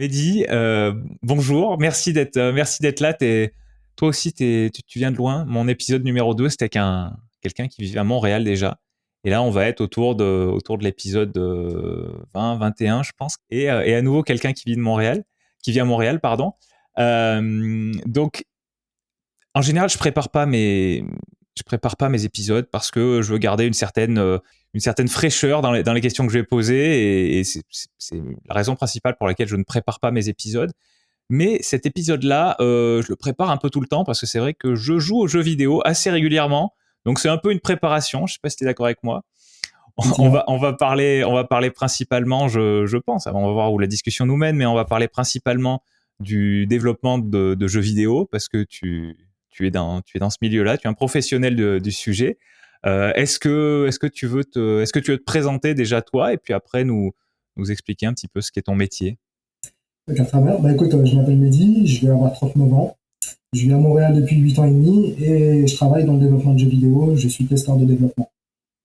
Mehdi, bonjour, merci d'être là. Toi aussi, tu viens de loin. Mon épisode numéro 2, c'était quelqu'un qui vivait à Montréal déjà. Et là, on va être autour de l'épisode 20, 21, je pense. Et à nouveau, quelqu'un qui vit à Montréal, pardon. Donc, en général, je prépare pas mes épisodes parce que je veux garder une certaine fraîcheur dans les questions que je vais poser et c'est la raison principale pour laquelle je ne prépare pas mes épisodes. Mais cet épisode-là, je le prépare un peu tout le temps parce que c'est vrai que je joue aux jeux vidéo assez régulièrement. Donc c'est un peu une préparation. Je sais pas si tu es d'accord avec moi. On Effectivement. va, on va parler principalement, je pense, on va voir où la discussion nous mène, mais on va parler principalement du développement de jeux vidéo parce que tu es dans ce milieu-là, tu es un professionnel du sujet. Est-ce que tu veux te présenter déjà toi et puis après nous expliquer un petit peu ce qu'est ton métier? Donc à travers, écoute, je m'appelle Mehdi, je vais avoir 39 ans. Je vis à Montréal depuis 8 ans et demi et je travaille dans le développement de jeux vidéo. Je suis testeur de développement.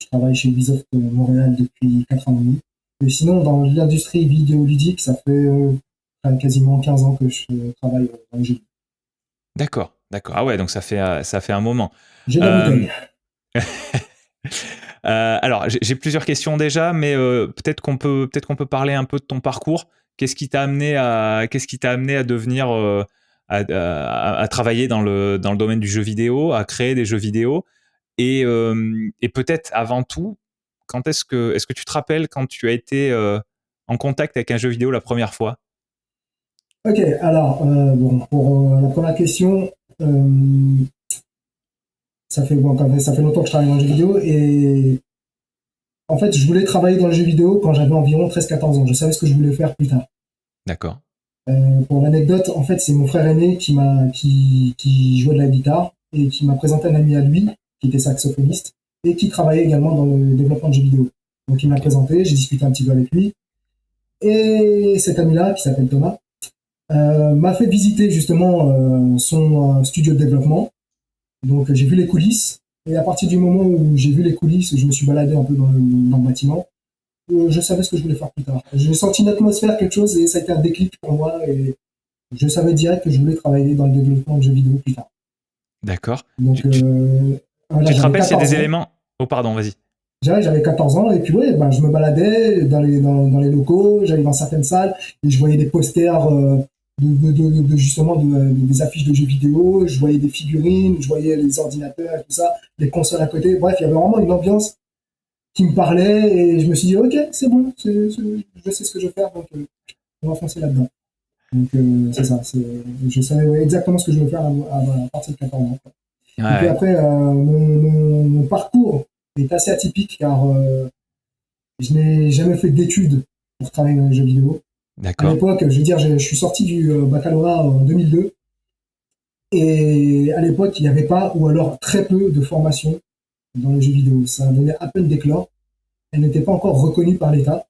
Je travaille chez Ubisoft Montréal depuis 4 ans et demi. Et sinon, dans l'industrie vidéoludique, ça fait quasiment 15 ans que je travaille dans les jeux vidéo. D'accord, d'accord. Ah ouais, donc ça fait un moment. J'ai de la Euh, bouteille. alors, j'ai plusieurs questions déjà, mais peut-être qu'on peut parler un peu de ton parcours. Qu'est-ce qui t'a amené à devenir, à travailler dans le domaine du jeu vidéo, à créer des jeux vidéo, et peut-être avant tout, est-ce que tu te rappelles quand tu as été en contact avec un jeu vidéo la première fois? Ok, alors, bon, pour la première question, euh, ça fait longtemps que je travaille dans le jeu vidéo et en fait, je voulais travailler dans le jeu vidéo quand j'avais environ 13-14 ans. Je savais ce que je voulais faire plus tard. D'accord. Pour l'anecdote, en fait, c'est mon frère aîné qui jouait de la guitare et qui m'a présenté un ami à lui qui était saxophoniste et qui travaillait également dans le développement de jeux vidéo. Donc il m'a Ok. présenté, j'ai discuté un petit peu avec lui et cet ami-là qui s'appelle Thomas m'a fait visiter justement son studio de développement. Donc j'ai vu les coulisses et à partir du moment où j'ai vu les coulisses, je me suis baladé un peu dans le bâtiment. Je savais ce que je voulais faire plus tard. J'ai senti une atmosphère, quelque chose, et ça a été un déclic pour moi. Et je savais direct que je voulais travailler dans le développement de jeux vidéo plus tard. D'accord. Donc Tu, tu- voilà, tu te j'avais rappelles s'il y a 14 des ans. éléments? Oh, pardon, vas-y. J'avais 14 ans et puis ouais, je me baladais dans les locaux, j'allais dans certaines salles et je voyais des posters justement des affiches de jeux vidéo, je voyais des figurines, je voyais les ordinateurs et tout ça, les consoles à côté. Bref, il y avait vraiment une ambiance qui me parlait et je me suis dit ok, c'est bon, je sais ce que je veux faire, donc on va foncer là-dedans. Donc c'est ça, je savais exactement ce que je veux faire à partir de 14 ans. Ouais, Et puis ouais. après, mon parcours est assez atypique car je n'ai jamais fait d'études pour travailler dans les jeux vidéo. À D'accord. l'époque, je veux dire, je suis sorti du baccalauréat en 2002 et à l'époque, il n'y avait pas ou alors très peu de formation dans les jeux vidéo. Ça venait à peine d'éclore. Elle n'était pas encore reconnue par l'État.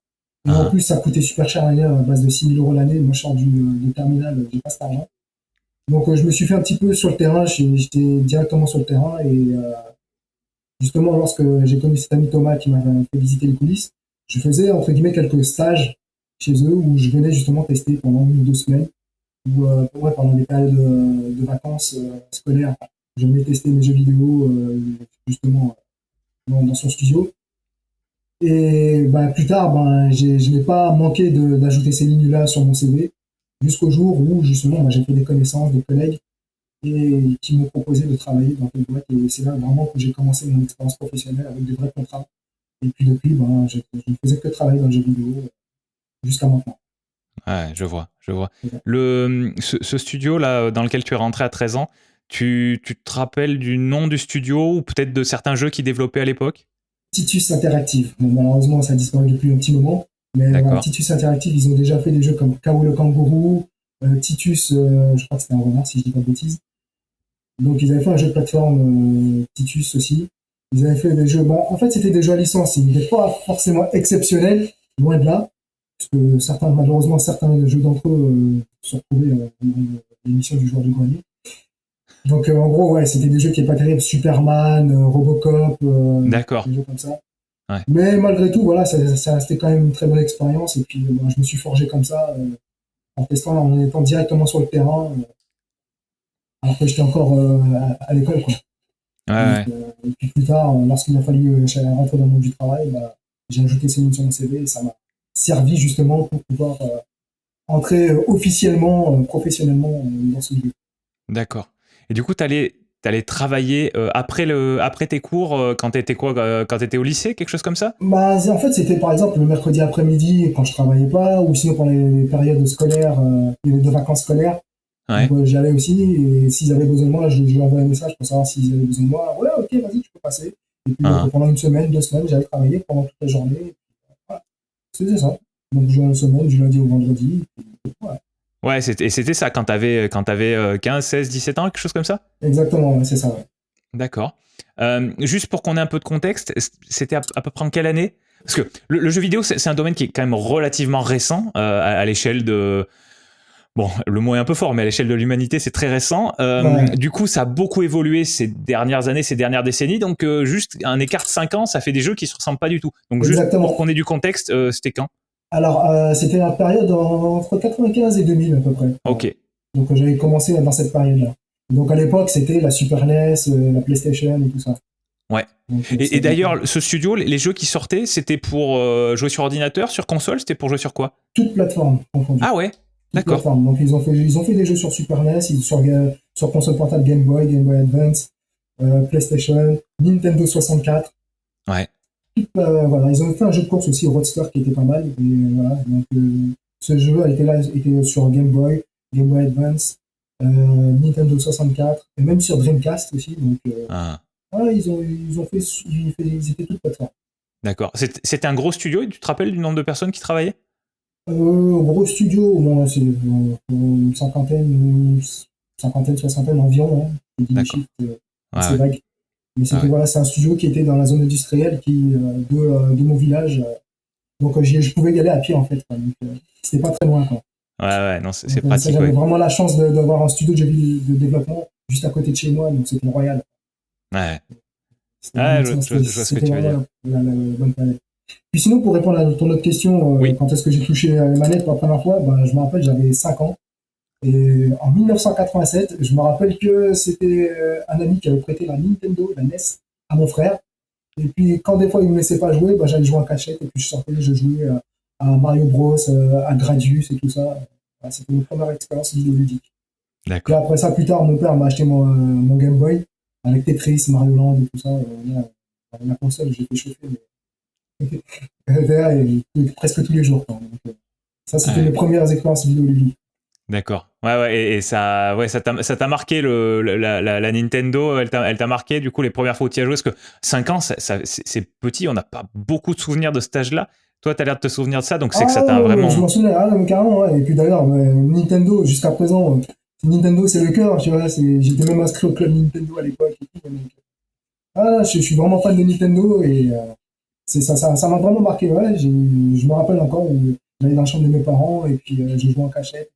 Et en Hein. plus, ça coûtait super cher l'année, à base de 6 000 euros l'année. Moi, je sors du terminal, j'ai pas cet argent. Donc, je me suis fait un petit peu sur le terrain. J'étais directement sur le terrain. Et justement, lorsque j'ai connu cet ami Thomas qui m'avait fait visiter les coulisses, je faisais, entre guillemets, quelques stages chez eux où je venais justement tester pendant 1 ou 2 semaines. Ou ouais, pendant des périodes de vacances scolaires, je venais tester mes jeux vidéo justement dans son studio. Et plus tard, je n'ai pas manqué d'ajouter ces lignes-là sur mon CV, jusqu'au jour où justement j'ai fait des connaissances, des collègues, et qui m'ont proposé de travailler dans une boîte. Et c'est là vraiment que j'ai commencé mon expérience professionnelle avec de vrais contrats. Et puis depuis, je ne faisais que travailler dans le jeu vidéo jusqu'à maintenant. Ouais, je vois, je vois. Ce studio-là, dans lequel tu es rentré à 13 ans, tu te rappelles du nom du studio ou peut-être de certains jeux qu'ils développaient à l'époque? Titus Interactive. Bon, malheureusement, ça a disparu depuis un petit moment. Mais voilà, D'accord. Titus Interactive, ils ont déjà fait des jeux comme Kao le kangourou, Titus, je crois que c'était un renard si je dis pas de bêtises. Donc ils avaient fait un jeu de plateforme Titus aussi. Ils avaient fait des jeux. Bon, en fait, c'était des jeux à licence. Ils n'étaient pas forcément exceptionnels, loin de là. Parce que malheureusement, certains jeux d'entre eux se retrouvaient dans l'émission du joueur du grenier. Donc en gros, ouais, c'était des jeux qui n'étaient pas terribles. Superman, Robocop, D'accord. des jeux comme ça. Ouais. Mais malgré tout, voilà, ça restait quand même une très bonne expérience. Et puis, je me suis forgé comme ça. en testant, en étant directement sur le terrain, alors que j'étais encore à l'école, quoi. Ouais, Donc, ouais. et puis plus tard, lorsqu'il a fallu rentrer dans le monde du travail, bah, j'ai ajouté ces lignes sur mon CV et ça m'a servi justement pour pouvoir entrer officiellement, professionnellement dans ce milieu. D'accord. Et du coup, t'allais travailler après tes cours quand t'étais quoi quand t'étais au lycée, quelque chose comme ça? Bah, en fait, c'était par exemple le mercredi après-midi quand je travaillais pas, ou sinon pendant les périodes scolaires, de vacances scolaires. Ouais. Donc j'y allais aussi, et s'ils avaient besoin de moi, je leur envoyais un message pour savoir s'ils avaient besoin de moi. Ouais, ok, vas-y, tu peux passer. Et puis donc Hein. pendant une semaine, 2 semaines, j'allais travailler pendant toute la journée. Voilà, c'était ça. Donc je jouais une semaine, du lundi au vendredi. Voilà. Ouais, c'était ça quand t'avais 15, 16, 17 ans, quelque chose comme ça? Exactement, ouais, c'est ça. Ouais. D'accord. Juste pour qu'on ait un peu de contexte, c'était à peu près en quelle année? Parce que le jeu vidéo, c'est un domaine qui est quand même relativement récent à l'échelle de... Bon, le mot est un peu fort, mais à l'échelle de l'humanité, c'est très récent. Ouais, Du coup, ça a beaucoup évolué ces dernières années, ces dernières décennies. Donc, juste un écart de 5 ans, ça fait des jeux qui se ressemblent pas du tout. Donc, juste pour exactement. qu'on ait du contexte, c'était quand? Alors, c'était la période entre 95 et 2000 à peu près. Voilà. Ok. Donc j'avais commencé dans cette période-là. Donc à l'époque, c'était la Super NES, la PlayStation et tout ça. Ouais. Donc Et c'était d'ailleurs, ce studio, les jeux qui sortaient, c'était pour jouer sur ordinateur, sur console, c'était pour jouer sur quoi? toute plateforme confondue. Ah ouais, Toute d'accord. plateforme. Donc ils ont fait des jeux sur Super NES, sur console portable Game Boy Advance, PlayStation, Nintendo 64. Ouais. Voilà, ils ont fait un jeu de course aussi, Roadster, qui était pas mal. Et voilà, donc ce jeu était sur Game Boy Advance, Nintendo 64, et même sur Dreamcast aussi. Donc Ah, voilà, ils étaient toutes plateformes. d'accord. C'était un gros studio et tu te rappelles du nombre de personnes qui travaillaient? Gros studio, bon, c'est une cinquantaine, soixantaine environ. Hein. Je dis des D'accord. chiffres Ouais, assez ouais. vagues. Mais Ah c'était ouais. voilà, c'est un studio qui était dans la zone industrielle de mon village. Donc je pouvais y aller à pied en fait. Quoi. Donc c'était pas très loin. Quoi. Ouais, ouais, non, c'est Donc ça, pratique, j'avais ouais. vraiment la chance d'avoir un studio de développement juste à côté de chez moi. Donc c'était royal. Ouais. C'était Ah, vraiment, ça, je vois ce que c'était tu veux vraiment dire. la bonne planète. Puis sinon, pour répondre à ton autre question, Oui. quand est-ce que j'ai touché les manettes pour la première fois, ben, je me rappelle, j'avais 5 ans. Et en 1987, je me rappelle que c'était un ami qui avait prêté la Nintendo, la NES, à mon frère. Et puis, quand des fois il me laissait pas jouer, ben, j'allais jouer en cachette. Et puis, je sortais, je jouais à Mario Bros, à Gradius et tout ça. Voilà, c'était mon première expérience vidéoludique. Puis D'accord. après ça, plus tard, mon père m'a acheté mon Game Boy avec Tetris, Mario Land et tout ça. La console, j'ai fait chauffer. Presque tous les jours. Quoi. Donc, ça, c'était mes Ouais. premières expériences vidéoludiques. D'accord. Ouais, ouais, et ça, ouais, ça t'a marqué la Nintendo, elle t'a marqué du coup les premières fois où tu y as joué, parce que 5 ans, c'est petit, on n'a pas beaucoup de souvenirs de cet âge-là. Toi, tu as l'air de te souvenir de ça, donc c'est que ça Ah, t'a je vraiment. m'en souviens, ah, mais carrément, ouais. Et puis d'ailleurs, Nintendo, jusqu'à présent, Nintendo, c'est le cœur, tu vois. J'étais même inscrit au club Nintendo à l'époque. Et tout, donc, je suis vraiment fan de Nintendo et ça m'a vraiment marqué. Ouais, je me rappelle encore où j'allais dans la chambre de mes parents et puis je jouais en cachette.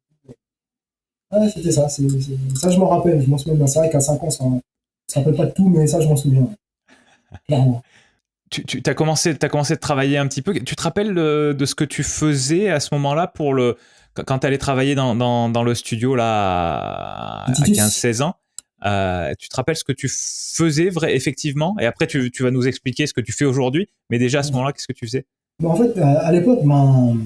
Ouais, c'était ça. Ça, je m'en rappelle, je m'en souviens bien. C'est vrai qu'à 5 ans, ça ne se rappelle pas de tout, mais ça, je m'en souviens, clairement. T'as commencé de travailler un petit peu. Tu te rappelles de ce que tu faisais à ce moment-là quand tu allais travailler dans le studio là Et à Titus, 15-16 ans? Tu te rappelles ce que tu faisais effectivement? Et après, tu vas nous expliquer ce que tu fais aujourd'hui. Mais déjà à ce moment-là, qu'est-ce que tu faisais? en fait, à l'époque, ben,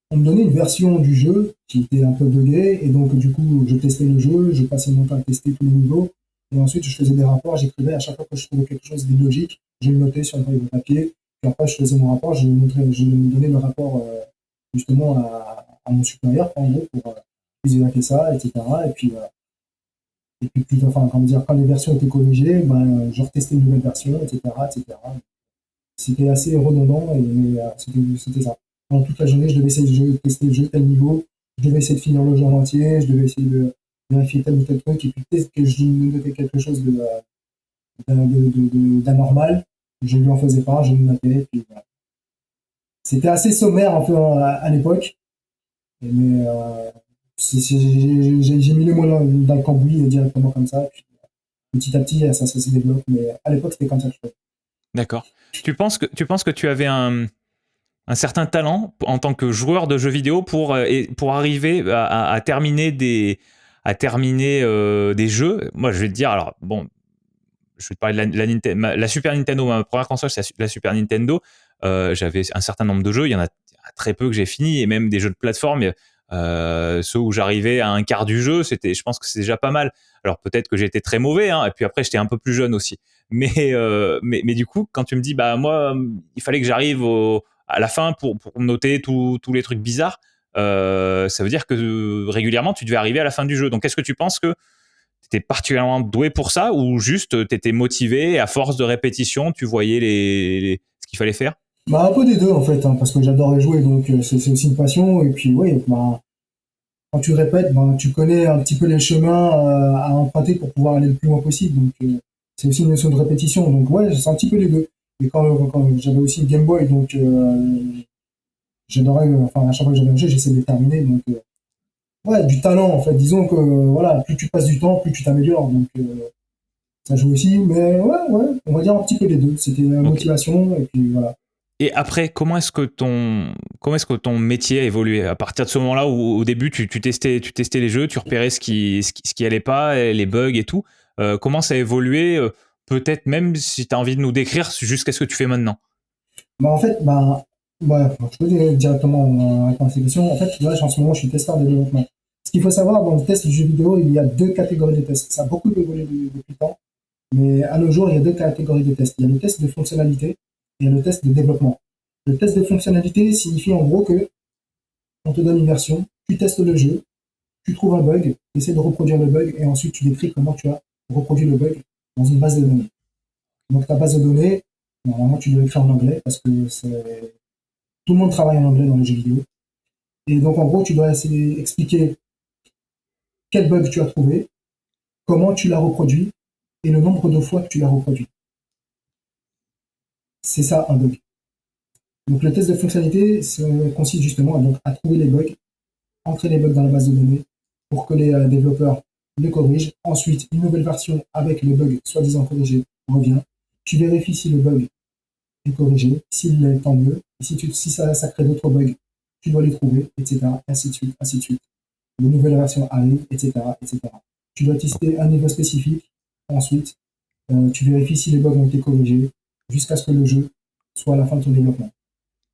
on me donnait une version du jeu qui était un peu buggée, et donc du coup, je testais le jeu, je passais mon temps à tester tous les niveaux, et ensuite je faisais des rapports, j'écrivais à chaque fois que je trouvais quelque chose d'illogique, je le notais sur une feuille de papier, puis après je faisais mon rapport, je donnais le rapport justement à mon supérieur, en gros, pour qu'ils aient fait ça, etc. Et puis enfin, comment dire, quand les versions étaient corrigées, ben, je retestais une nouvelle version, etc., etc. C'était assez redondant, mais c'était ça. Pendant toute la journée, je devais essayer de tester le jeu tel niveau, je devais essayer de finir le jeu en entier, je devais essayer de vérifier tel ou tel truc, et puis peut-être que je notais quelque chose d'anormal, je lui en faisais pas, je le notais, et puis voilà. C'était assez sommaire un peu à l'époque, mais j'ai mis les mots dans le cambouis directement comme ça, et puis petit à petit, ça se développe, mais à l'époque, c'était comme ça que je faisais. D'accord. Tu penses que tu avais un certain talent en tant que joueur de jeux vidéo pour arriver à terminer des jeux. Moi, je vais te dire, alors bon, je vais te parler de la Super Nintendo. Ma première console, c'est la Super Nintendo. J'avais un certain nombre de jeux. Il y en a très peu que j'ai fini, et même des jeux de plateforme. Ceux où j'arrivais à un quart du jeu, je pense que c'est déjà pas mal. Alors peut-être que j'étais très mauvais, hein, et puis après j'étais un peu plus jeune aussi. Mais du coup, quand tu me dis, bah moi, il fallait que j'arrive à la fin pour noter tous les trucs bizarres, ça veut dire que régulièrement tu devais arriver à la fin du jeu. Donc est-ce que tu penses que tu étais particulièrement doué pour ça, ou juste tu étais motivé et à force de répétition, tu voyais ce qu'il fallait faire? Bah, un peu des deux, en fait, hein, parce que j'adorais jouer, donc c'est aussi une passion. Et puis, oui, bah, quand tu répètes, bah, tu connais un petit peu les chemins à emprunter pour pouvoir aller le plus loin possible. Donc, c'est aussi une notion de répétition. Donc, ouais, c'est un petit peu les deux. Et quand j'avais aussi une Game Boy, donc j'adorais, enfin, à chaque fois que j'avais un jeu, j'essayais de le terminer. Donc, ouais, du talent, en fait. Disons que, voilà, plus tu passes du temps, plus tu t'améliores. Donc, ça joue aussi. Mais ouais, on va dire un petit peu les deux. C'était la Ok. motivation, et puis voilà. Et après, comment est-ce que ton métier a évolué à partir de ce moment-là où au début tu testais les jeux, tu repérais ce qui allait pas, les bugs et tout. Comment ça a évolué, peut-être même si tu as envie de nous décrire jusqu'à ce que tu fais maintenant. Bah, en fait, bah, ouais, je peux dire directement répondre à ces questions. En fait, là, en ce moment, je suis testeur de développement. Ce qu'il faut savoir, dans le test du jeu vidéo, il y a deux catégories de tests. Ça a beaucoup évolué depuis le temps, mais à nos jours, il y a deux catégories de tests. Il y a le test de fonctionnalité et il y a le test de développement. Le test de fonctionnalité signifie en gros que on te donne une version, tu testes le jeu, tu trouves un bug, tu essaies de reproduire le bug et ensuite tu décris comment tu as reproduit le bug dans une base de données. Donc ta base de données, normalement, tu dois l'écrire en anglais parce que tout le monde travaille en anglais dans les jeux vidéo. Et donc, en gros, tu dois essayer expliquer quel bug tu as trouvé, comment tu l'as reproduit et le nombre de fois que tu l'as reproduit. C'est ça un bug. Donc, le test de fonctionnalité consiste justement à trouver les bugs, entrer les bugs dans la base de données pour que les développeurs les corrigent. Ensuite, une nouvelle version avec le bug soi-disant corrigé revient. Tu vérifies si le bug est corrigé. S'il l'est, tant mieux. Et si ça crée d'autres bugs, tu dois les trouver, etc. Ainsi de suite, ainsi de suite. Les nouvelles versions arrivent, etc., etc. Tu dois tester un niveau spécifique. Ensuite, tu vérifies si les bugs ont été corrigés jusqu'à ce que le jeu soit à la fin de ton développement.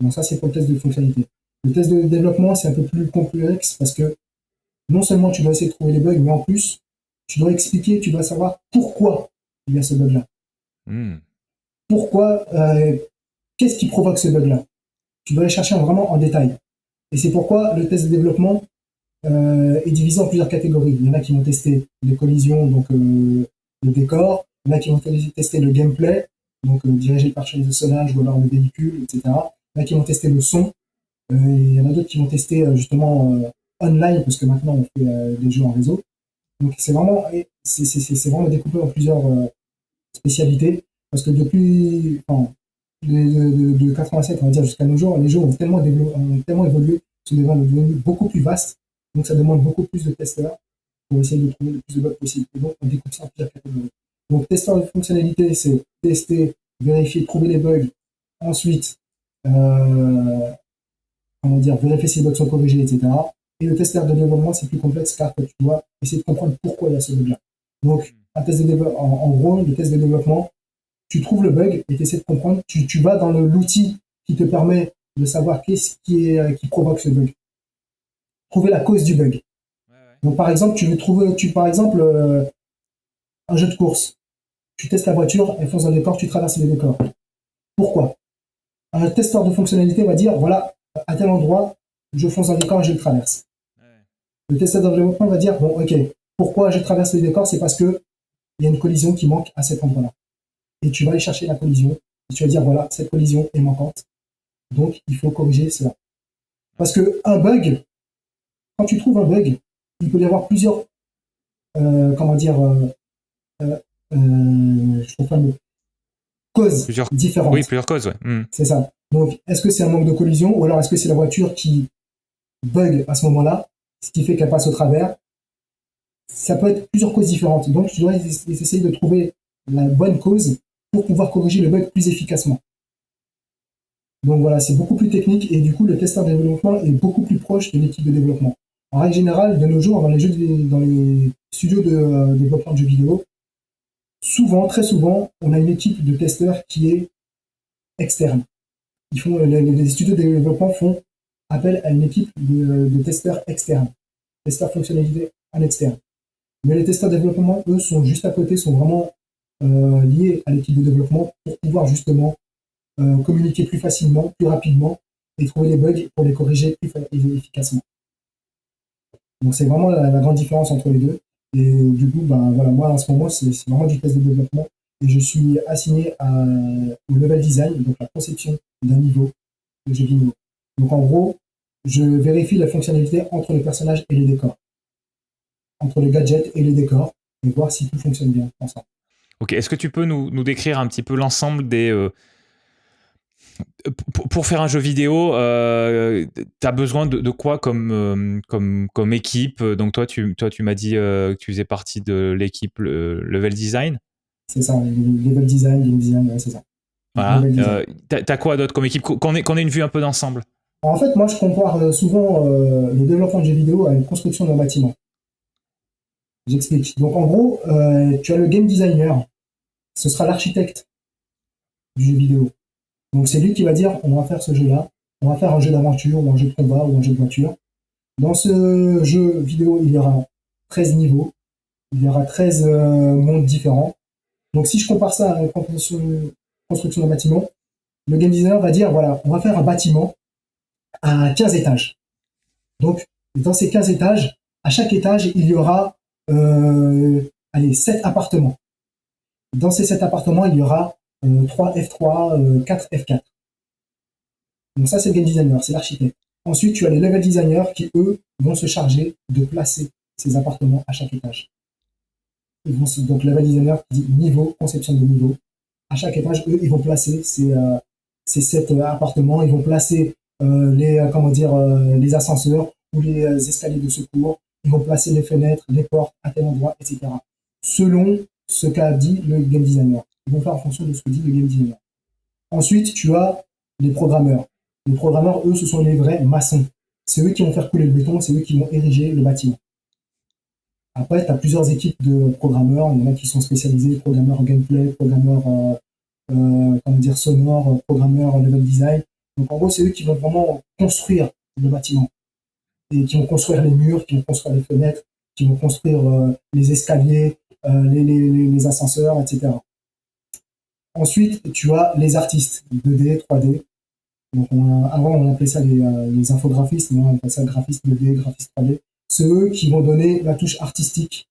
Donc ça, c'est pour le test de fonctionnalité. Le test de développement, c'est un peu plus complexe parce que non seulement tu dois essayer de trouver les bugs, mais en plus, tu dois expliquer, tu dois savoir pourquoi il y a ce bug-là. Hmm. Pourquoi, qu'est-ce qui provoque ce bug-là? Tu dois aller chercher vraiment en détail. Et c'est pourquoi le test de développement est divisé en plusieurs catégories. Il y en a qui vont tester les collisions, donc le décor. Il y en a qui vont tester le gameplay, donc dirigé par les personnages ou alors le véhicule, etc. Il y en a qui vont tester le son. Et il y en a d'autres qui vont tester justement online, parce que maintenant on fait des jeux en réseau. Donc c'est vraiment découpé en plusieurs spécialités, parce que depuis de 87, on va dire, jusqu'à nos jours, les jeux ont tellement évolué, sont devenus beaucoup plus vastes, donc ça demande beaucoup plus de testeurs pour essayer de trouver le plus de bugs possible. Et donc on découpe ça en plusieurs catégories. Donc testeur de fonctionnalité, c'est tester, vérifier, trouver les bugs, ensuite comment dire, vérifier si les bugs sont corrigés, etc. Et le testeur de développement, c'est plus complexe car tu dois essayer de comprendre pourquoi il y a ce bug-là. Donc, un test de en gros, le test de développement, tu trouves le bug et tu essaies de comprendre, tu vas dans l'outil qui te permet de savoir qu'est-ce qui provoque ce bug. Trouver la cause du bug. Ouais, ouais. Donc, par exemple, par exemple, un jeu de course. Tu testes la voiture, elle fonce dans le décor, tu traverses le décor. Pourquoi? Un testeur de fonctionnalité va dire, voilà, à tel endroit, je fonce dans le décor et je le traverse. Ouais. Le testeur de développement va dire, bon, ok, pourquoi je traverse le décor? C'est parce que il y a une collision qui manque à cet endroit-là. Et tu vas aller chercher la collision, et tu vas dire, voilà, cette collision est manquante, donc il faut corriger cela. Parce que un bug, quand tu trouves un bug, il peut y avoir plusieurs, comment dire, euh, je trouve pas le mot, causes Plusieurs, oui, différentes. plusieurs causes, ouais. Hmm. C'est ça. Donc, est-ce que c'est un manque de collision, ou alors est-ce que c'est la voiture qui bug à ce moment-là, ce qui fait qu'elle passe au travers? Ça peut être plusieurs causes différentes. Donc, tu dois essayer de trouver la bonne cause pour pouvoir corriger le bug plus efficacement. Donc voilà, c'est beaucoup plus technique et du coup, le testeur de développement est beaucoup plus proche de l'équipe de développement. En règle générale, de nos jours, dans les studios de développement de jeux vidéo, souvent, très souvent, on a une équipe de testeurs qui est externe. Les studios de développement font appel à une équipe de testeurs externes, testeurs fonctionnalité en externe. Mais les testeurs de développement, eux, sont juste à côté, sont vraiment liés à l'équipe de développement pour pouvoir justement communiquer plus facilement, plus rapidement et trouver les bugs pour les corriger plus efficacement. Donc c'est vraiment la grande différence entre les deux. Et du coup, ben, voilà, moi en ce moment, c'est vraiment du test de développement et je suis assigné au level design, donc la conception d'un niveau de jeu vidéo. Donc en gros, je vérifie la fonctionnalité entre les personnages et les décors, entre les gadgets et les décors, et voir si tout fonctionne bien ensemble. Ok, est-ce que tu peux nous décrire un petit peu l'ensemble des... pour faire un jeu vidéo, tu as besoin de quoi comme équipe? Donc toi, tu m'as dit que tu faisais partie de l'équipe Level Design. C'est ça, level design, game design, ouais, c'est ça. Donc, Voilà. level design. T'as quoi d'autre comme équipe? Qu'on ait une vue un peu d'ensemble. En fait, moi, je compare souvent le développement de jeux vidéo à une construction d'un bâtiment. J'explique. Donc, en gros, tu as le game designer. Ce sera l'architecte du jeu vidéo. Donc, c'est lui qui va dire, on va faire ce jeu-là. On va faire un jeu d'aventure, ou un jeu de combat, ou un jeu de voiture. Dans ce jeu vidéo, il y aura 13 niveaux. Il y aura 13 mondes différents. Donc, si je compare ça à une construction d'un bâtiment, le game designer va dire, voilà, on va faire un bâtiment à 15 étages. Donc, dans ces 15 étages, à chaque étage, il y aura allez, 7 appartements. Dans ces 7 appartements, il y aura 3 F3, 4 F4. Donc ça, c'est le game designer, c'est l'architecte. Ensuite, tu as les level designers qui, eux, vont se charger de placer ces appartements à chaque étage. Donc, level designer qui dit niveau, conception de niveau. À chaque étage, eux, ils vont placer ces 7 appartements, ils vont placer les ascenseurs ou les escaliers de secours, ils vont placer les fenêtres, les portes à tel endroit, etc. Selon ce qu'a dit le game designer. Ils vont faire en fonction de ce que dit le game designer. Ensuite, tu as les programmeurs. Les programmeurs, eux, ce sont les vrais maçons. C'est eux qui vont faire couler le béton, c'est eux qui vont ériger le bâtiment. Après, tu as plusieurs équipes de programmeurs. Il y en a qui sont spécialisés, programmeurs gameplay, programmeurs sonore, programmeurs level design. Donc en gros, c'est eux qui vont vraiment construire le bâtiment et qui vont construire les murs, qui vont construire les fenêtres, qui vont construire les escaliers, les ascenseurs, etc. Ensuite, tu as les artistes 2D, 3D. Donc avant, on appelait ça les infographistes, maintenant on appelle ça graphistes 2D, graphistes 3D. C'est eux qui vont donner la touche artistique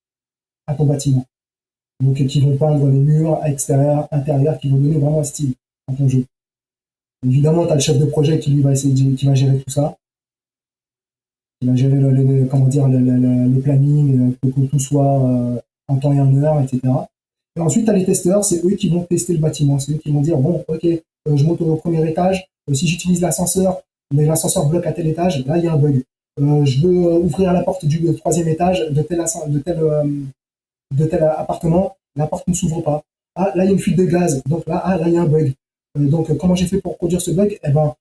à ton bâtiment. Donc qui vont peindre les murs extérieurs, intérieurs, qui vont donner vraiment un style à ton jeu. Évidemment, tu as le chef de projet qui lui va qui va gérer tout ça. Il va gérer le planning, que tout soit en temps et en heure, etc. Et ensuite, tu as les testeurs, c'est eux qui vont tester le bâtiment. C'est eux qui vont dire, bon, ok, je monte au premier étage, si j'utilise l'ascenseur, mais l'ascenseur bloque à tel étage, là, il y a un bug. Je veux ouvrir la porte du troisième étage de tel appartement, la porte ne s'ouvre pas. Ah, là, il y a une fuite de gaz, donc là, il y a un bug. Donc, comment j'ai fait pour produire ce bug? Eh ben,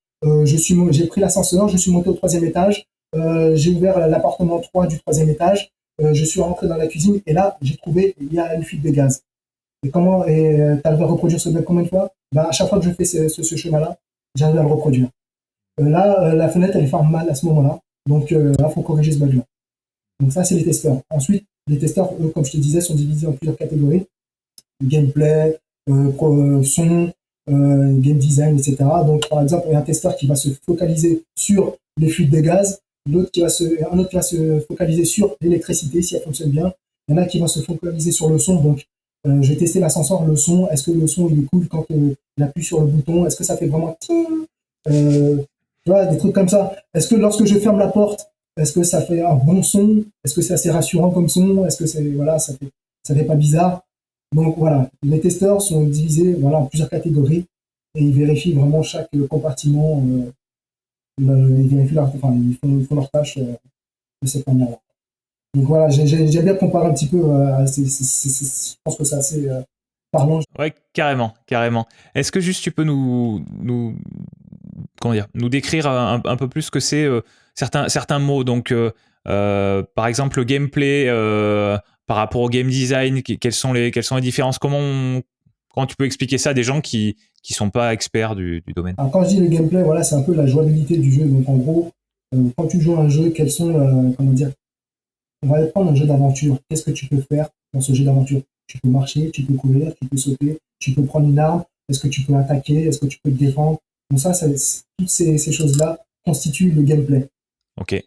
j'ai pris l'ascenseur, je suis monté au troisième étage, j'ai ouvert l'appartement 3 du troisième étage, je suis rentré dans la cuisine et là, j'ai trouvé, il y a une fuite de gaz. Et tu arrives à reproduire ce bug combien de fois? Ben, à chaque fois que je fais ce chemin-là, j'arrive à le reproduire. Là, la fenêtre, elle ferme mal à ce moment-là. Donc là, il faut corriger ce bug-là. Donc ça, c'est les testeurs. Ensuite, les testeurs, eux, comme je te disais, sont divisés en plusieurs catégories. Gameplay, son, game design, etc. Donc, par exemple, il y a un testeur qui va se focaliser sur les fuites de gaz, un autre qui va se focaliser sur l'électricité, si elle fonctionne bien. Il y en a qui vont se focaliser sur le son. Donc, je vais tester l'ascenseur, le son. Est-ce que le son il est cool quand il appuie sur le bouton? Est-ce que ça fait vraiment tu vois, des trucs comme ça. Est-ce que lorsque je ferme la porte, est-ce que ça fait un bon son? Est-ce que c'est assez rassurant comme son? Est-ce que ça fait pas bizarre? Donc voilà, les testeurs sont divisés en plusieurs catégories et ils vérifient vraiment chaque compartiment. Ils vérifient ils font leur tâche de cette manière-là. Donc voilà, j'ai bien comparé un petit peu. Je pense que c'est assez parlant. Ouais, carrément, carrément. Est-ce que juste tu peux nous comment dire, nous décrire un peu plus ce que c'est certains mots. Donc, par exemple, le gameplay par rapport au game design, quelles sont les différences? Comment tu peux expliquer ça à des gens qui sont pas experts du domaine? Alors, quand je dis le gameplay, voilà, c'est un peu la jouabilité du jeu. Donc, en gros, quand tu joues à un jeu, quels sont, comment dire, on va prendre un jeu d'aventure. Qu'est-ce que tu peux faire dans ce jeu d'aventure? Tu peux marcher, tu peux courir, tu peux sauter, tu peux prendre une arme. Est-ce que tu peux attaquer? Est-ce que tu peux te défendre? Donc toutes ces choses-là constituent le gameplay. Ok.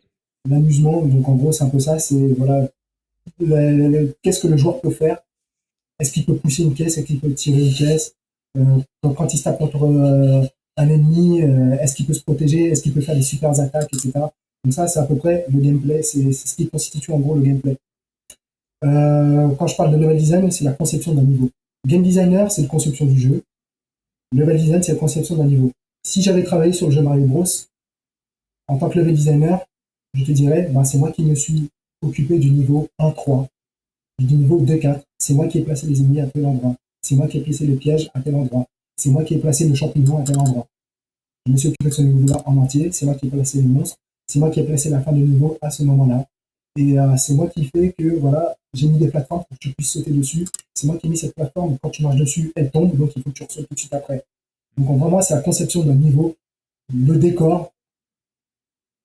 L'amusement, donc en gros, c'est un peu ça. C'est voilà, qu'est-ce que le joueur peut faire? Est-ce qu'il peut pousser une caisse? Est-ce qu'il peut tirer une caisse? Quand il se tape contre un ennemi, est-ce qu'il peut se protéger? Est-ce qu'il peut faire des super attaques, etc. Donc ça, c'est à peu près le gameplay. C'est ce qui constitue en gros le gameplay. Quand je parle de level design, c'est la conception d'un niveau. Game designer, c'est la conception du jeu. Level design, c'est la conception d'un niveau. Si j'avais travaillé sur le jeu Mario Bros, en tant que level designer, je te dirais, ben, c'est moi qui me suis occupé du niveau 1-3, du niveau 2-4. C'est moi qui ai placé les ennemis à tel endroit. C'est moi qui ai placé le piège à tel endroit. C'est moi qui ai placé le champignon à tel endroit. Je me suis occupé de ce niveau-là en entier. C'est moi qui ai placé les monstres. C'est moi qui ai placé la fin de niveau à ce moment-là. Et c'est moi qui fais que voilà, j'ai mis des plateformes pour que tu puisses sauter dessus. C'est moi qui ai mis cette plateforme. Quand tu marches dessus, elle tombe, donc il faut que tu ressautes tout de suite après. Donc vraiment, c'est la conception d'un niveau, le décor,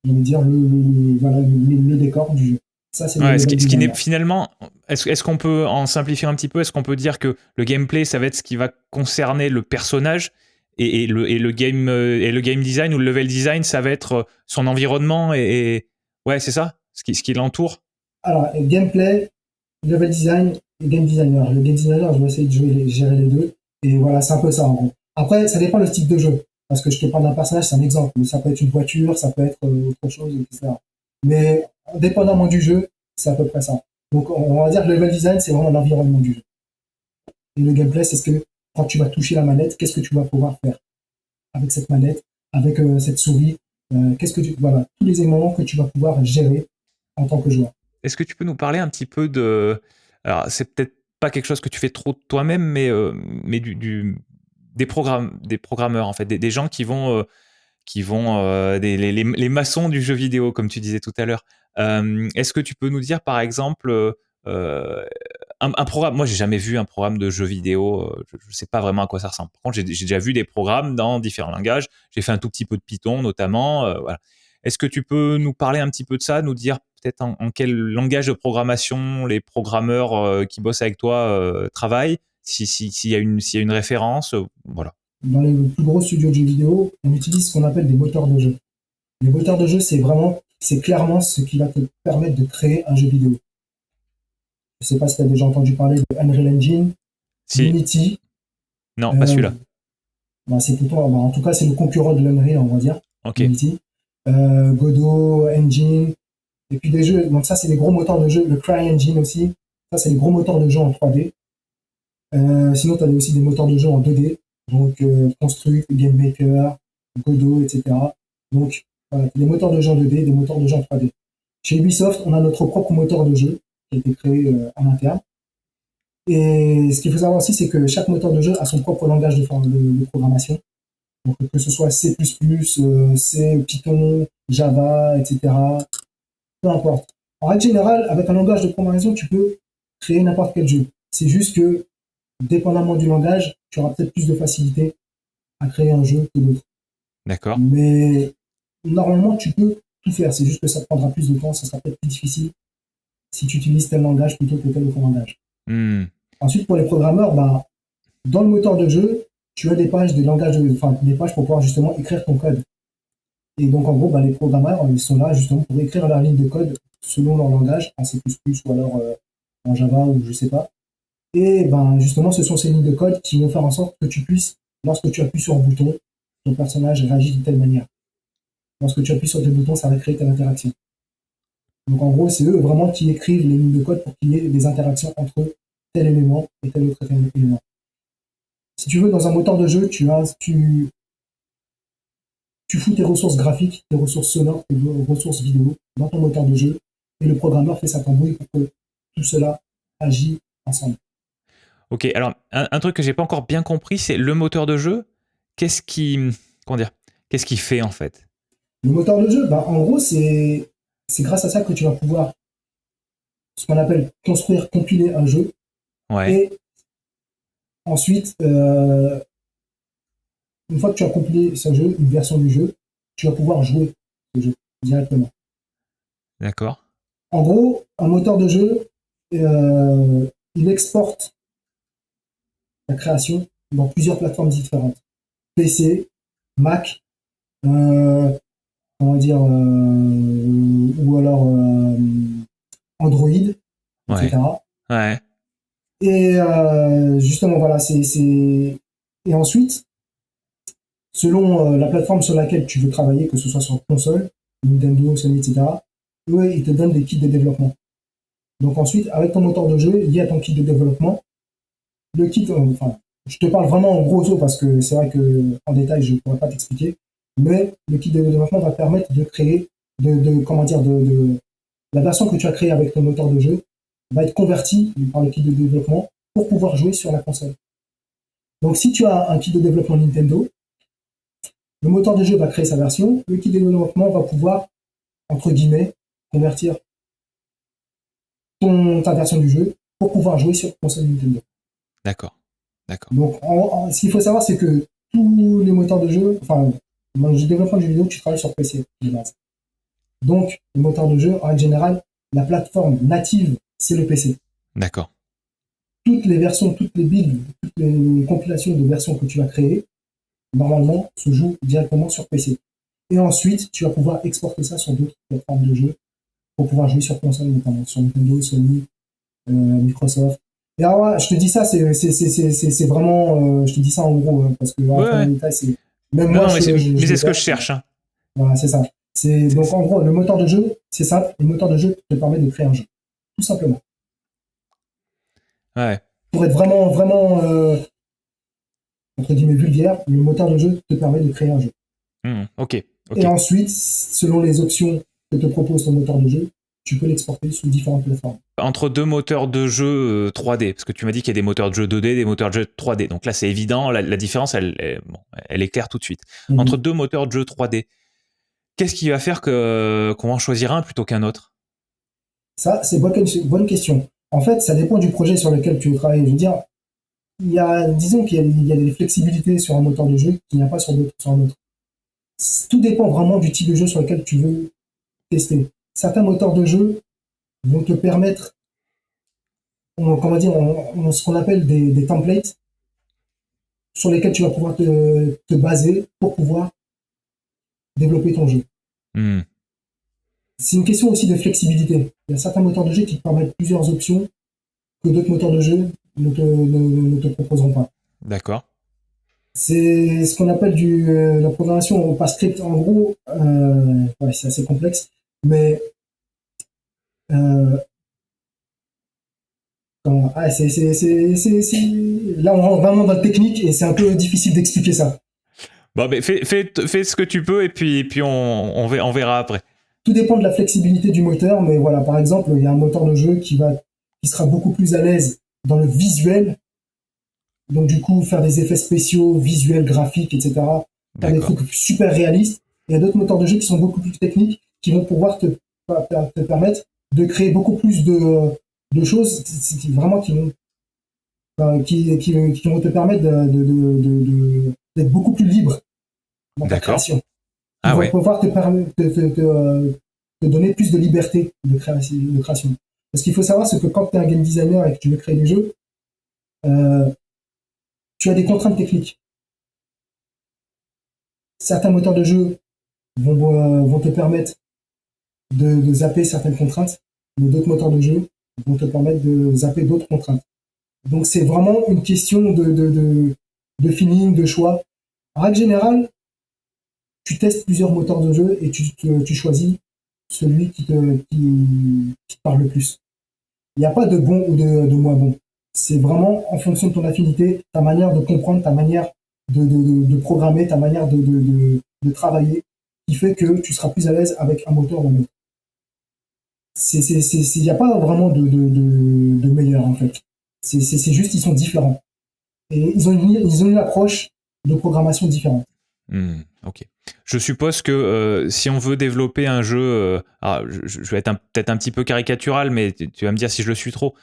je veux dire voilà, le décor du jeu. Ça, c'est le Ouais, ce level qui n'est designer. finalement, est-ce qu'on peut en simplifier un petit peu? Est-ce qu'on peut dire que le gameplay, ça va être ce qui va concerner le personnage et le game design ou le level design, ça va être son environnement ouais, c'est ça, ce qui l'entoure. Alors, gameplay, level design et game designer. Le game designer, je vais essayer de gérer les deux. Et voilà, c'est un peu ça en gros. Après, ça dépend le type de jeu. Parce que je te parle d'un personnage, c'est un exemple. Mais ça peut être une voiture, ça peut être autre chose, etc. Mais dépendamment du jeu, c'est à peu près ça. Donc, on va dire que le level design, c'est vraiment l'environnement du jeu. Et le gameplay, c'est ce que quand tu vas toucher la manette, qu'est-ce que tu vas pouvoir faire avec cette manette, avec cette souris. Voilà, tous les éléments que tu vas pouvoir gérer en tant que joueur. Est-ce que tu peux nous parler un petit peu alors c'est peut-être pas quelque chose que tu fais trop toi-même, mais des programmeurs en fait, des gens qui vont les maçons du jeu vidéo, comme tu disais tout à l'heure. Est-ce que tu peux nous dire, par exemple, un programme? Moi, j'ai jamais vu un programme de jeu vidéo. Je ne sais pas vraiment à quoi ça ressemble. Par contre, j'ai déjà vu des programmes dans différents langages. J'ai fait un tout petit peu de Python, notamment. Voilà. Est-ce que tu peux nous parler un petit peu de ça, nous dire peut-être en quel langage de programmation les programmeurs qui bossent avec toi travaillent, s'il y a une référence, voilà. Dans les plus gros studios de jeux vidéo, on utilise ce qu'on appelle des moteurs de jeu. Les moteurs de jeu, c'est clairement ce qui va te permettre de créer un jeu vidéo. Je sais pas si tu as déjà entendu parler de Unreal Engine, Si, Unity. non, pas Euh, celui-là. c'est plutôt, en tout cas, c'est le concurrent de l'Unreal, on va dire, Ok, Unity. Godot, Engine, et puis des jeux. Donc ça, c'est les gros moteurs de jeu. Le CryEngine aussi. Ça, c'est les gros moteurs de jeu en 3D. Sinon, tu as aussi des moteurs de jeu en 2D. Donc Construct, GameMaker, Godot, etc. Donc, voilà, des moteurs de jeu en 2D, des moteurs de jeu en 3D. Chez Ubisoft, on a notre propre moteur de jeu qui a été créé en interne. Et ce qu'il faut savoir aussi, c'est que chaque moteur de jeu a son propre langage de programmation. Donc, que ce soit C++, C, Python, Java, etc. Peu importe. En règle générale, avec un langage de programmation, tu peux créer n'importe quel jeu. C'est juste que, dépendamment du langage, tu auras peut-être plus de facilité à créer un jeu que d'autres. d'accord. Mais normalement, tu peux tout faire. C'est juste que ça te prendra plus de temps, ça sera peut-être plus difficile si tu utilises tel langage plutôt que tel autre langage. Hmm. Ensuite, pour les programmeurs, bah, dans le moteur de jeu, tu as des pages, des pages pour pouvoir justement écrire ton code. Et donc, en gros, bah, les programmeurs, ils sont là justement pour écrire leur ligne de code selon leur langage, en C++ ou alors en Java ou je sais pas. Et ben, justement, ce sont ces lignes de code qui vont faire en sorte que tu puisses, lorsque tu appuies sur un bouton, ton personnage réagit de telle manière. Lorsque tu appuies sur tel bouton, ça va créer telle interaction. Donc, en gros, c'est eux vraiment qui écrivent les lignes de code pour qu'il y ait des interactions entre tel élément et tel autre élément. Si tu veux, dans un moteur de jeu, tu fous tes ressources graphiques, tes ressources sonores, tes ressources vidéo dans ton moteur de jeu, et le programmeur fait sa tambouille pour que tout cela agit ensemble. Ok, alors un truc que j'ai pas encore bien compris, c'est le moteur de jeu. Qu'est-ce qui, comment dire, Qu'est-ce qu'il fait en fait? Le moteur de jeu, bah, en gros, c'est grâce à ça que tu vas pouvoir, ce qu'on appelle construire, compiler un jeu. Ouais, Et ensuite, une fois que tu as compilé ce jeu, une version du jeu, tu vas pouvoir jouer ce jeu directement. d'accord. En gros, un moteur de jeu, il exporte la création dans plusieurs plateformes différentes. PC, Mac, euh, on va dire, ou alors Android, Ouais, etc. ouais, Et justement, voilà, Et ensuite, selon la plateforme sur laquelle tu veux travailler, que ce soit sur console, Nintendo, Sony, etc., eux, ils te donnent des kits de développement. Donc ensuite, avec ton moteur de jeu, lié à ton kit de développement, le kit, enfin, je te parle vraiment en gros parce que c'est vrai que en détail, je ne pourrais pas t'expliquer, mais le kit de développement va te permettre de créer, comment dire, la version que tu as créée avec ton moteur de jeu va être convertie par le kit de développement pour pouvoir jouer sur la console. Donc si tu as un kit de développement Nintendo, le moteur de jeu va créer sa version, le kit de développement va pouvoir, entre guillemets, convertir ta version du jeu pour pouvoir jouer sur console Nintendo. d'accord, d'accord. Donc, ce qu'il faut savoir, c'est que tous les moteurs de jeu, enfin, dans le développement de jeux vidéo, tu travailles sur PC de base. Donc, le moteur de jeu, en général, la plateforme native, c'est le PC. D'accord. Toutes les versions, toutes les builds, toutes les compilations de versions que tu vas créer, normalement, se jouent directement sur PC. Et ensuite, tu vas pouvoir exporter ça sur d'autres plateformes de jeu pour pouvoir jouer sur console, notamment sur Nintendo, Sony, Microsoft. Et alors, là, je te dis ça, c'est vraiment, je te dis ça en gros, hein, parce que Ouais, après, dans ouais. le détail, c'est même Non, moi, non, mais je c'est ce que je développe. cherche, hein. Voilà, c'est ça. C'est C'est- donc c'est- en gros, le moteur de jeu, c'est simple. Le moteur de jeu te permet de créer un jeu, tout simplement. Ouais. Pour être vraiment, vraiment entre guillemets vulgaire, le moteur de jeu te permet de créer un jeu. Ok, Et ok. ensuite, selon les options que te propose ton moteur de jeu, tu peux l'exporter sous différentes plateformes. Entre deux moteurs de jeu 3D, parce que tu m'as dit qu'il y a des moteurs de jeu 2D, des moteurs de jeu 3D. Donc là, c'est évident, la différence, elle est claire tout de suite. Entre Mhm. deux moteurs de jeu 3D, qu'est-ce qui va faire qu'on en choisira un plutôt qu'un autre? Ça, c'est bonne question. En fait, ça dépend du projet sur lequel tu veux travailler. Je veux dire, disons qu'il y a des flexibilités sur un moteur de jeu qu'il n'y a pas sur un autre. Tout dépend vraiment du type de jeu sur lequel tu veux tester. Certains moteurs de jeu vont te permettre, comment dire, ce qu'on appelle des templates sur lesquels tu vas pouvoir te baser pour pouvoir développer ton jeu. Hmm, C'est une question aussi de flexibilité. Il y a certains moteurs de jeu qui te permettent plusieurs options que d'autres moteurs de jeu ne te proposeront pas. d'accord. C'est ce qu'on appelle la programmation par script. En gros, ouais, c'est assez complexe, mais euh, là on rentre vraiment dans le technique et c'est un peu difficile d'expliquer ça. Bon, mais fais ce que tu peux et puis on verra après. Tout dépend de la flexibilité du moteur, mais voilà, par exemple, il y a un moteur de jeu qui sera beaucoup plus à l'aise dans le visuel, donc du coup faire des effets spéciaux, visuels, graphiques, etc., faire des D'accord. trucs super réalistes. Il y a d'autres moteurs de jeu qui sont beaucoup plus techniques, qui vont pouvoir te permettre de créer beaucoup plus de choses vraiment qui vont te permettre d'être beaucoup plus libre dans ta D'accord. création, qui Ah vont ouais. pouvoir te donner plus de liberté de création. Parce qu'il faut savoir, c'est que quand tu es un game designer et que tu veux créer des jeux, euh, tu as des contraintes techniques. Certains moteurs de jeu vont te permettre de zapper certaines contraintes, mais d'autres moteurs de jeu vont te permettre de zapper d'autres contraintes. Donc c'est vraiment une question de feeling, de choix. En règle générale, tu testes plusieurs moteurs de jeu et tu choisis celui qui te parle le plus. Il n'y a pas de bon ou de moins bon. C'est vraiment en fonction de ton affinité, ta manière de comprendre, ta manière de programmer, ta manière de travailler, qui fait que tu seras plus à l'aise avec un moteur ou un autre. Il n'y a pas vraiment de meilleur en fait. C'est juste ils sont différents. Et ils ont une approche de programmation différente. Ok. Je suppose que si on veut développer un jeu, je vais être peut-être un petit peu caricatural, mais tu vas me dire si je le suis trop.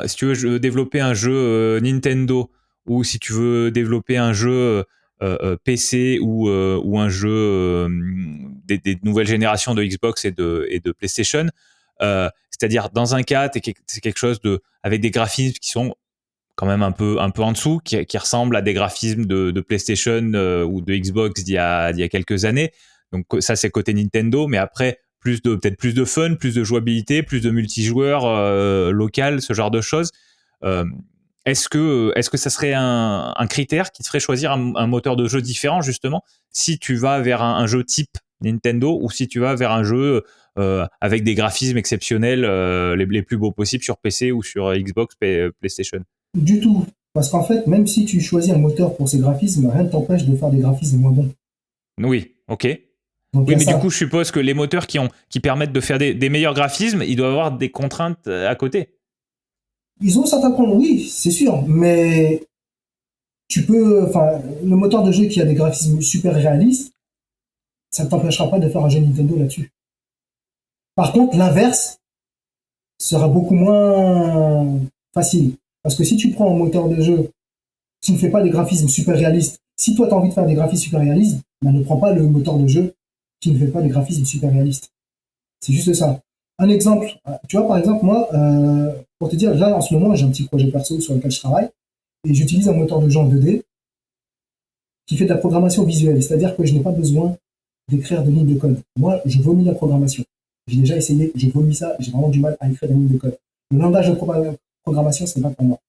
Si tu veux développer un jeu Nintendo, ou si tu veux développer un jeu PC, ou un jeu des nouvelles générations de Xbox et de PlayStation, c'est-à-dire dans un cas, c'est quelque chose avec des graphismes qui sont quand même un peu en dessous, qui ressemble à des graphismes de PlayStation ou de Xbox d'il y a quelques années. Donc ça, c'est côté Nintendo, mais après, peut-être plus de fun, plus de jouabilité, plus de multijoueur local, ce genre de choses. Euh, est-ce que ça serait un critère qui te ferait choisir un moteur de jeu différent, justement, si tu vas vers un jeu type Nintendo, ou si tu vas vers un jeu avec des graphismes exceptionnels, les plus beaux possibles sur PC ou sur Xbox, PlayStation? Du tout. Parce qu'en fait, même si tu choisis un moteur pour ces graphismes, rien ne t'empêche de faire des graphismes moins bons. Oui, ok. Donc il y Oui, a mais du coup, ça. je suppose que les moteurs qui permettent de faire des meilleurs graphismes, ils doivent avoir des contraintes à côté. Ils ont certains points, oui, c'est sûr, mais enfin, le moteur de jeu qui a des graphismes super réalistes, ça ne t'empêchera pas de faire un jeu Nintendo là-dessus. Par contre, l'inverse sera beaucoup moins facile. Parce que si tu prends un moteur de jeu qui ne fait pas des graphismes super réalistes, si toi tu as envie de faire des graphismes super réalistes, ben ne prends pas le moteur de jeu qui ne fait pas des graphismes super réalistes. C'est juste ça. Un exemple, tu vois, par exemple, moi, pour te dire, là, en ce moment, j'ai un petit projet perso sur lequel je travaille, et j'utilise un moteur de jeu en 2D qui fait de la programmation visuelle, c'est-à-dire que je n'ai pas besoin d'écrire de lignes de code. Moi, je vomis la programmation. J'ai déjà essayé, je vomis ça, j'ai vraiment du mal à écrire des lignes de code. Le langage de programmation, c'est pas pour moi.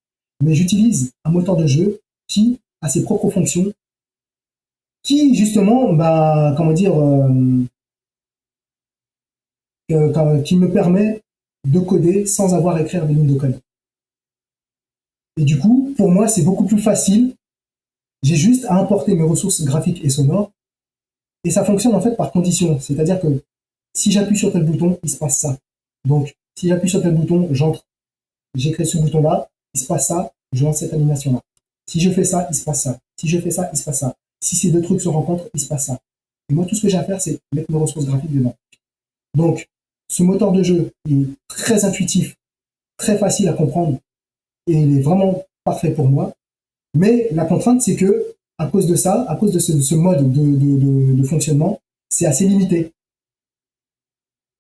Mais j'utilise un moteur de jeu qui a ses propres fonctions, qui justement, bah, comment dire, qui me permet de coder sans avoir à écrire des lignes de code. Et du coup, pour moi, c'est beaucoup plus facile. J'ai juste à importer mes ressources graphiques et sonores. Et ça fonctionne en fait par condition. C'est-à-dire que si j'appuie sur tel bouton, il se passe ça. Donc, si j'appuie sur tel bouton, j'entre, j'écris ce bouton-là, il se passe ça, je lance cette animation-là. Si je fais ça, il se passe ça. Si je fais ça, il se passe ça. Si ces deux trucs se rencontrent, il se passe ça. Et moi, tout ce que j'ai à faire, c'est mettre mes ressources graphiques dedans. Donc, ce moteur de jeu est très intuitif, très facile à comprendre, et il est vraiment parfait pour moi. Mais la contrainte, c'est que, à cause de ça, à cause de ce mode de fonctionnement, c'est assez limité.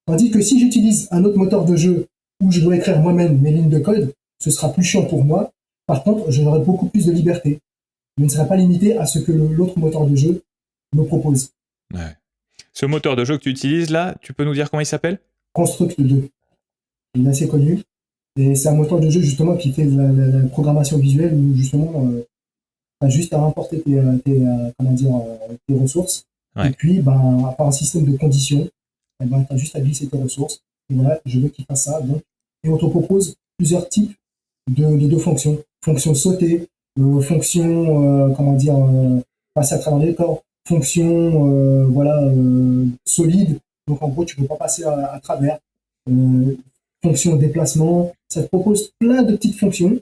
Tandis que si j'utilise un autre moteur de jeu où je dois écrire moi-même mes lignes de code, ce sera plus chiant pour moi. Par contre, j'aurai beaucoup plus de liberté. Je ne serai pas limité à ce que l'autre moteur de jeu me propose. Ouais. Ce moteur de jeu que tu utilises là, tu peux nous dire comment il s'appelle? Construct 2, il est assez connu. Et c'est un moteur de jeu justement qui fait de la programmation visuelle où justement tu as juste à importer tes ressources. Et Ouais. puis, ben, par un système de conditions, eh ben, tu as juste à glisser tes ressources. Et voilà, je veux qu'il fasse ça. Donc, et on te propose plusieurs types de fonctions. Fonction sauter, fonction, passer à travers les corps, fonction, solide. Donc, en gros, tu ne peux pas passer à travers. Euh, fonction déplacement. Ça te propose plein de petites fonctions.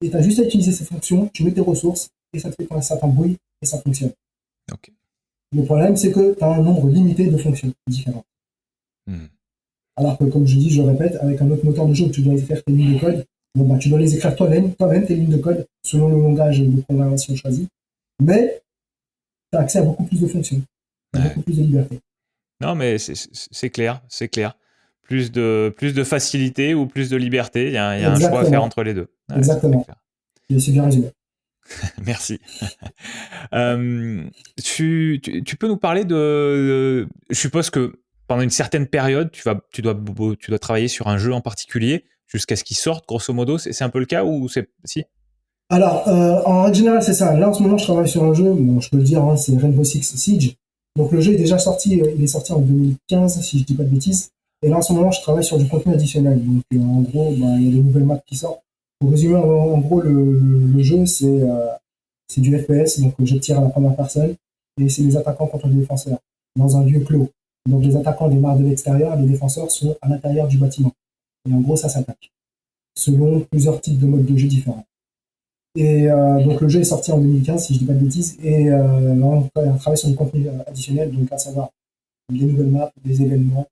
Et tu as juste à utiliser ces fonctions, tu mets tes ressources, et ça te fait un certain bruit, et ça fonctionne. Ok. Le problème, c'est que tu as un nombre limité de fonctions différentes. Alors que, comme je dis, je le répète, avec un autre moteur de jeu où tu dois écrire tes lignes de code, bon, bah, tu dois les écrire toi-même tes lignes de code, selon le langage de programmation choisi. Mais tu as accès à beaucoup plus de fonctions, à beaucoup plus de liberté. Non, mais c'est clair, c'est clair. Plus de facilité ou plus de liberté, il y a un choix à faire Exactement. entre les deux. Ouais, c'est très Exactement. clair. Et c'est bien résumé. Merci. Euh, tu peux nous parler je suppose que pendant une certaine période, tu dois travailler sur un jeu en particulier jusqu'à ce qu'il sorte, grosso modo. C'est un peu le cas ou c'est si? Alors, en règle générale, c'est ça. Là, en ce moment, je travaille sur un jeu, bon, je peux le dire, hein, c'est Rainbow Six Siege. Donc, le jeu est déjà sorti, il est sorti en 2015, si je dis pas de bêtises. Et là, en ce moment, je travaille sur du contenu additionnel. Donc, en gros, bah, il y a des nouvelles maps qui sortent. Pour résumer, en gros, le jeu, c'est du FPS, donc je tire à la première personne, et c'est les attaquants contre les défenseurs, dans un lieu clos. Donc, les attaquants démarrent de l'extérieur, les défenseurs sont à l'intérieur du bâtiment. Et en gros, ça s'attaque, selon plusieurs types de modes de jeu différents. Et donc le jeu est sorti en 2015, si je dis pas de bêtises, et on travaille sur du contenu additionnel, donc à savoir des nouvelles maps, des événements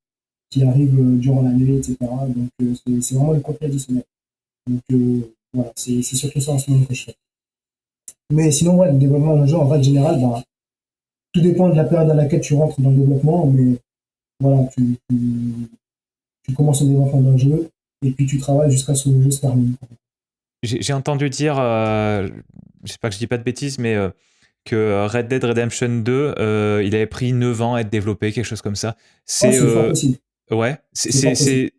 qui arrivent durant l'année, etc. Donc c'est vraiment le contenu additionnel. Donc voilà, c'est surtout ça en ce moment que je fais. Mais sinon, ouais, le développement d'un jeu, en règle générale, bah, tout dépend de la période à laquelle tu rentres dans le développement, mais voilà, tu commences le développement d'un jeu, et puis tu travailles jusqu'à ce que le jeu se termine. J'ai entendu dire, j'espère que je dis pas de bêtises, mais que Red Dead Redemption 2, il avait pris 9 ans à être développé, quelque chose comme ça. Oh, C'est c'est fort possible. ouais, C'est fort possible.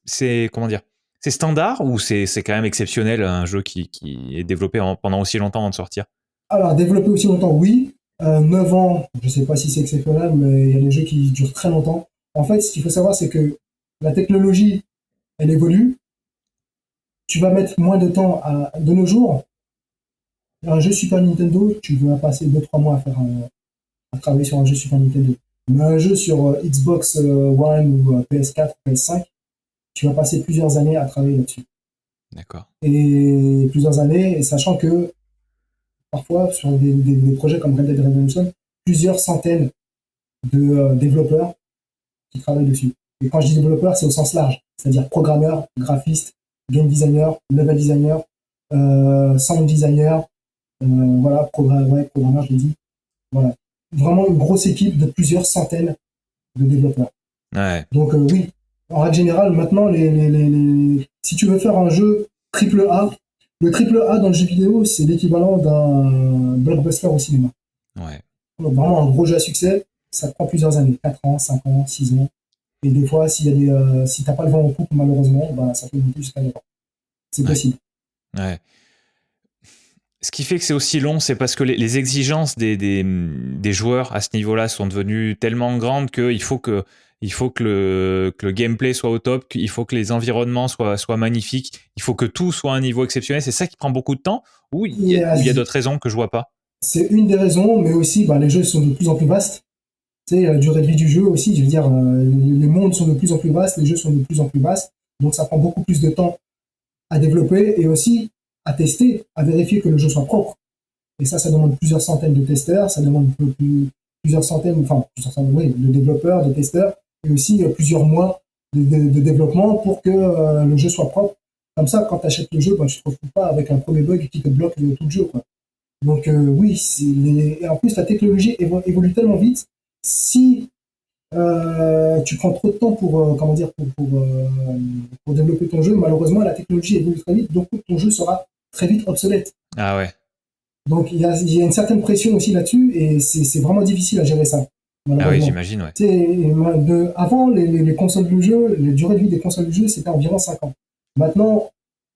c'est comment dire? C'est standard ou c'est quand même exceptionnel un jeu qui est développé pendant aussi longtemps avant de sortir? Alors, développer aussi longtemps, oui. 9 ans, je sais pas si c'est exceptionnel, mais il y a des jeux qui durent très longtemps. En fait, ce qu'il faut savoir, c'est que la technologie, elle évolue. Tu vas mettre moins de temps de nos jours. Un jeu Super Nintendo, tu vas passer 2-3 mois à travailler sur un jeu Super Nintendo. Mais un jeu sur Xbox One ou PS4, PS5, tu vas passer plusieurs années à travailler là-dessus. D'accord. Et plusieurs années, et sachant que parfois, sur des projets comme Red Dead Redemption, plusieurs centaines de développeurs qui travaillent dessus. Et quand je dis développeur, c'est au sens large, c'est-à-dire programmeur, graphiste, game designer, level designer, sound designer, voilà, programmeur, je l'ai dit. Voilà. Vraiment une grosse équipe de plusieurs centaines de développeurs. Ouais. Donc oui, en règle générale, maintenant, si tu veux faire un jeu triple A, le triple A dans le jeu vidéo, c'est l'équivalent d'un blockbuster au cinéma. Ouais. Donc vraiment un gros jeu à succès, ça prend plusieurs années, 4 ans, 5 ans, 6 ans. Et des fois, si t'as pas le vent en poupe, malheureusement, bah, ça peut monter jusqu'à 9 ans. C'est possible. Ouais. Ce qui fait que c'est aussi long, c'est parce que les exigences des joueurs à ce niveau-là sont devenues tellement grandes qu'il faut que le gameplay soit au top, qu'il faut que les environnements soient magnifiques, il faut que tout soit à un niveau exceptionnel. C'est ça qui prend beaucoup de temps, ou il y a d'autres raisons que je vois pas? C'est une des raisons, mais aussi bah, les jeux sont de plus en plus vastes. Tu sais, la durée de vie du jeu aussi, je veux dire, les mondes sont de plus en plus vastes, les jeux sont de plus en plus vastes, donc ça prend beaucoup plus de temps à développer et aussi à tester, à vérifier que le jeu soit propre. Et ça demande plusieurs centaines de testeurs, ça demande plusieurs centaines, oui, de développeurs, de testeurs, et aussi plusieurs mois de développement pour que le jeu soit propre. Comme ça, quand tu achètes le jeu, bah, tu te retrouves pas avec un premier bug qui te bloque tout le jeu, quoi. Donc oui, et en plus la technologie évolue tellement vite. Si tu prends trop de temps pour développer ton jeu, malheureusement la technologie évolue très vite, donc ton jeu sera très vite obsolète. Ah ouais. Donc il y a une certaine pression aussi là-dessus et c'est vraiment difficile à gérer ça. Ah oui, j'imagine, ouais. Avant, les consoles de jeu, les durées de vie des consoles de jeu, c'était environ 5 ans. Maintenant,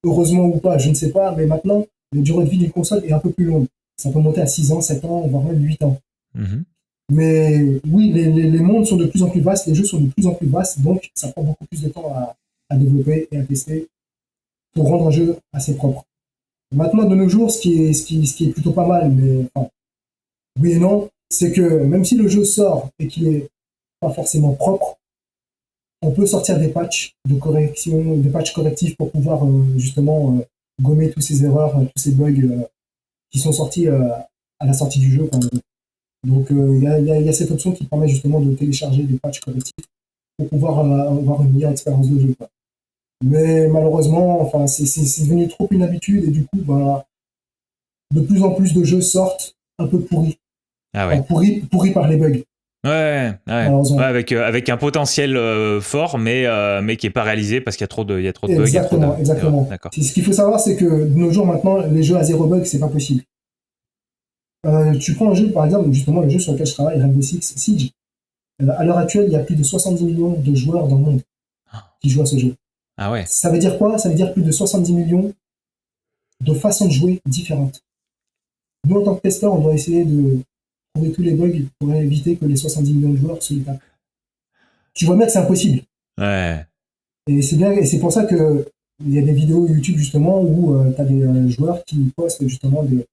heureusement ou pas, je ne sais pas, mais maintenant, la durée de vie d'une console est un peu plus longue. Ça peut monter à 6 ans, 7 ans, voire même 8 ans. Mm-hmm. Mais oui, les mondes sont de plus en plus vastes, les jeux sont de plus en plus vastes, donc ça prend beaucoup plus de temps à développer et à tester pour rendre un jeu assez propre. Maintenant, de nos jours, ce qui est plutôt pas mal, mais enfin, oui et non, c'est que même si le jeu sort et qu'il est pas forcément propre, on peut sortir des patchs de correction, des patchs correctifs pour pouvoir justement gommer toutes ces erreurs, tous ces bugs qui sont sortis à la sortie du jeu. Donc il y a cette option qui permet justement de télécharger des patchs correctifs pour pouvoir avoir une meilleure expérience de jeu, quoi. Mais malheureusement, enfin, c'est devenu trop une habitude et du coup, bah, de plus en plus de jeux sortent un peu pourris. Ah ouais. Enfin, pourris par les bugs. Ouais, avec un potentiel fort, mais qui est pas réalisé parce qu'il y a trop de bugs. Exactement, exactement. D'accord. Ce qu'il faut savoir, c'est que de nos jours maintenant, les jeux à zéro bug, c'est pas possible. Tu prends un jeu, par exemple, justement le jeu sur lequel je travaille, Rainbow Six Siege. À l'heure actuelle, il y a plus de 70 millions de joueurs dans le monde qui jouent à ce jeu. Ah ouais. Ça veut dire quoi? Ça veut dire plus de 70 millions de façons de jouer différentes. Nous, en tant que testeur, on doit essayer de trouver tous les bugs pour éviter que les 70 millions de joueurs se les tapent. Tu vois bien que c'est impossible. Ouais. Et c'est bien, et c'est pour ça que il y a des vidéos YouTube justement où tu as des joueurs qui postent justement des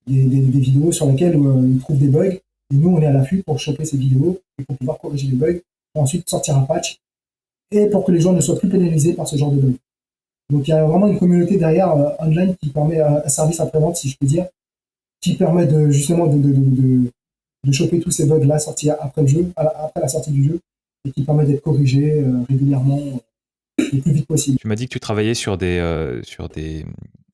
vidéos sur lesquelles ils trouvent des bugs. Et nous, on est à l'affût pour choper ces vidéos et pour pouvoir corriger les bugs, pour ensuite sortir un patch et pour que les gens ne soient plus pénalisés par ce genre de bugs. Donc il y a vraiment une communauté derrière online qui permet un service après-vente, si je peux dire, qui permet de justement de choper tous ces bugs là sortis après le jeu, après la sortie du jeu, et qui permet d'être corrigé régulièrement le plus vite possible. Tu m'as dit que tu travaillais sur des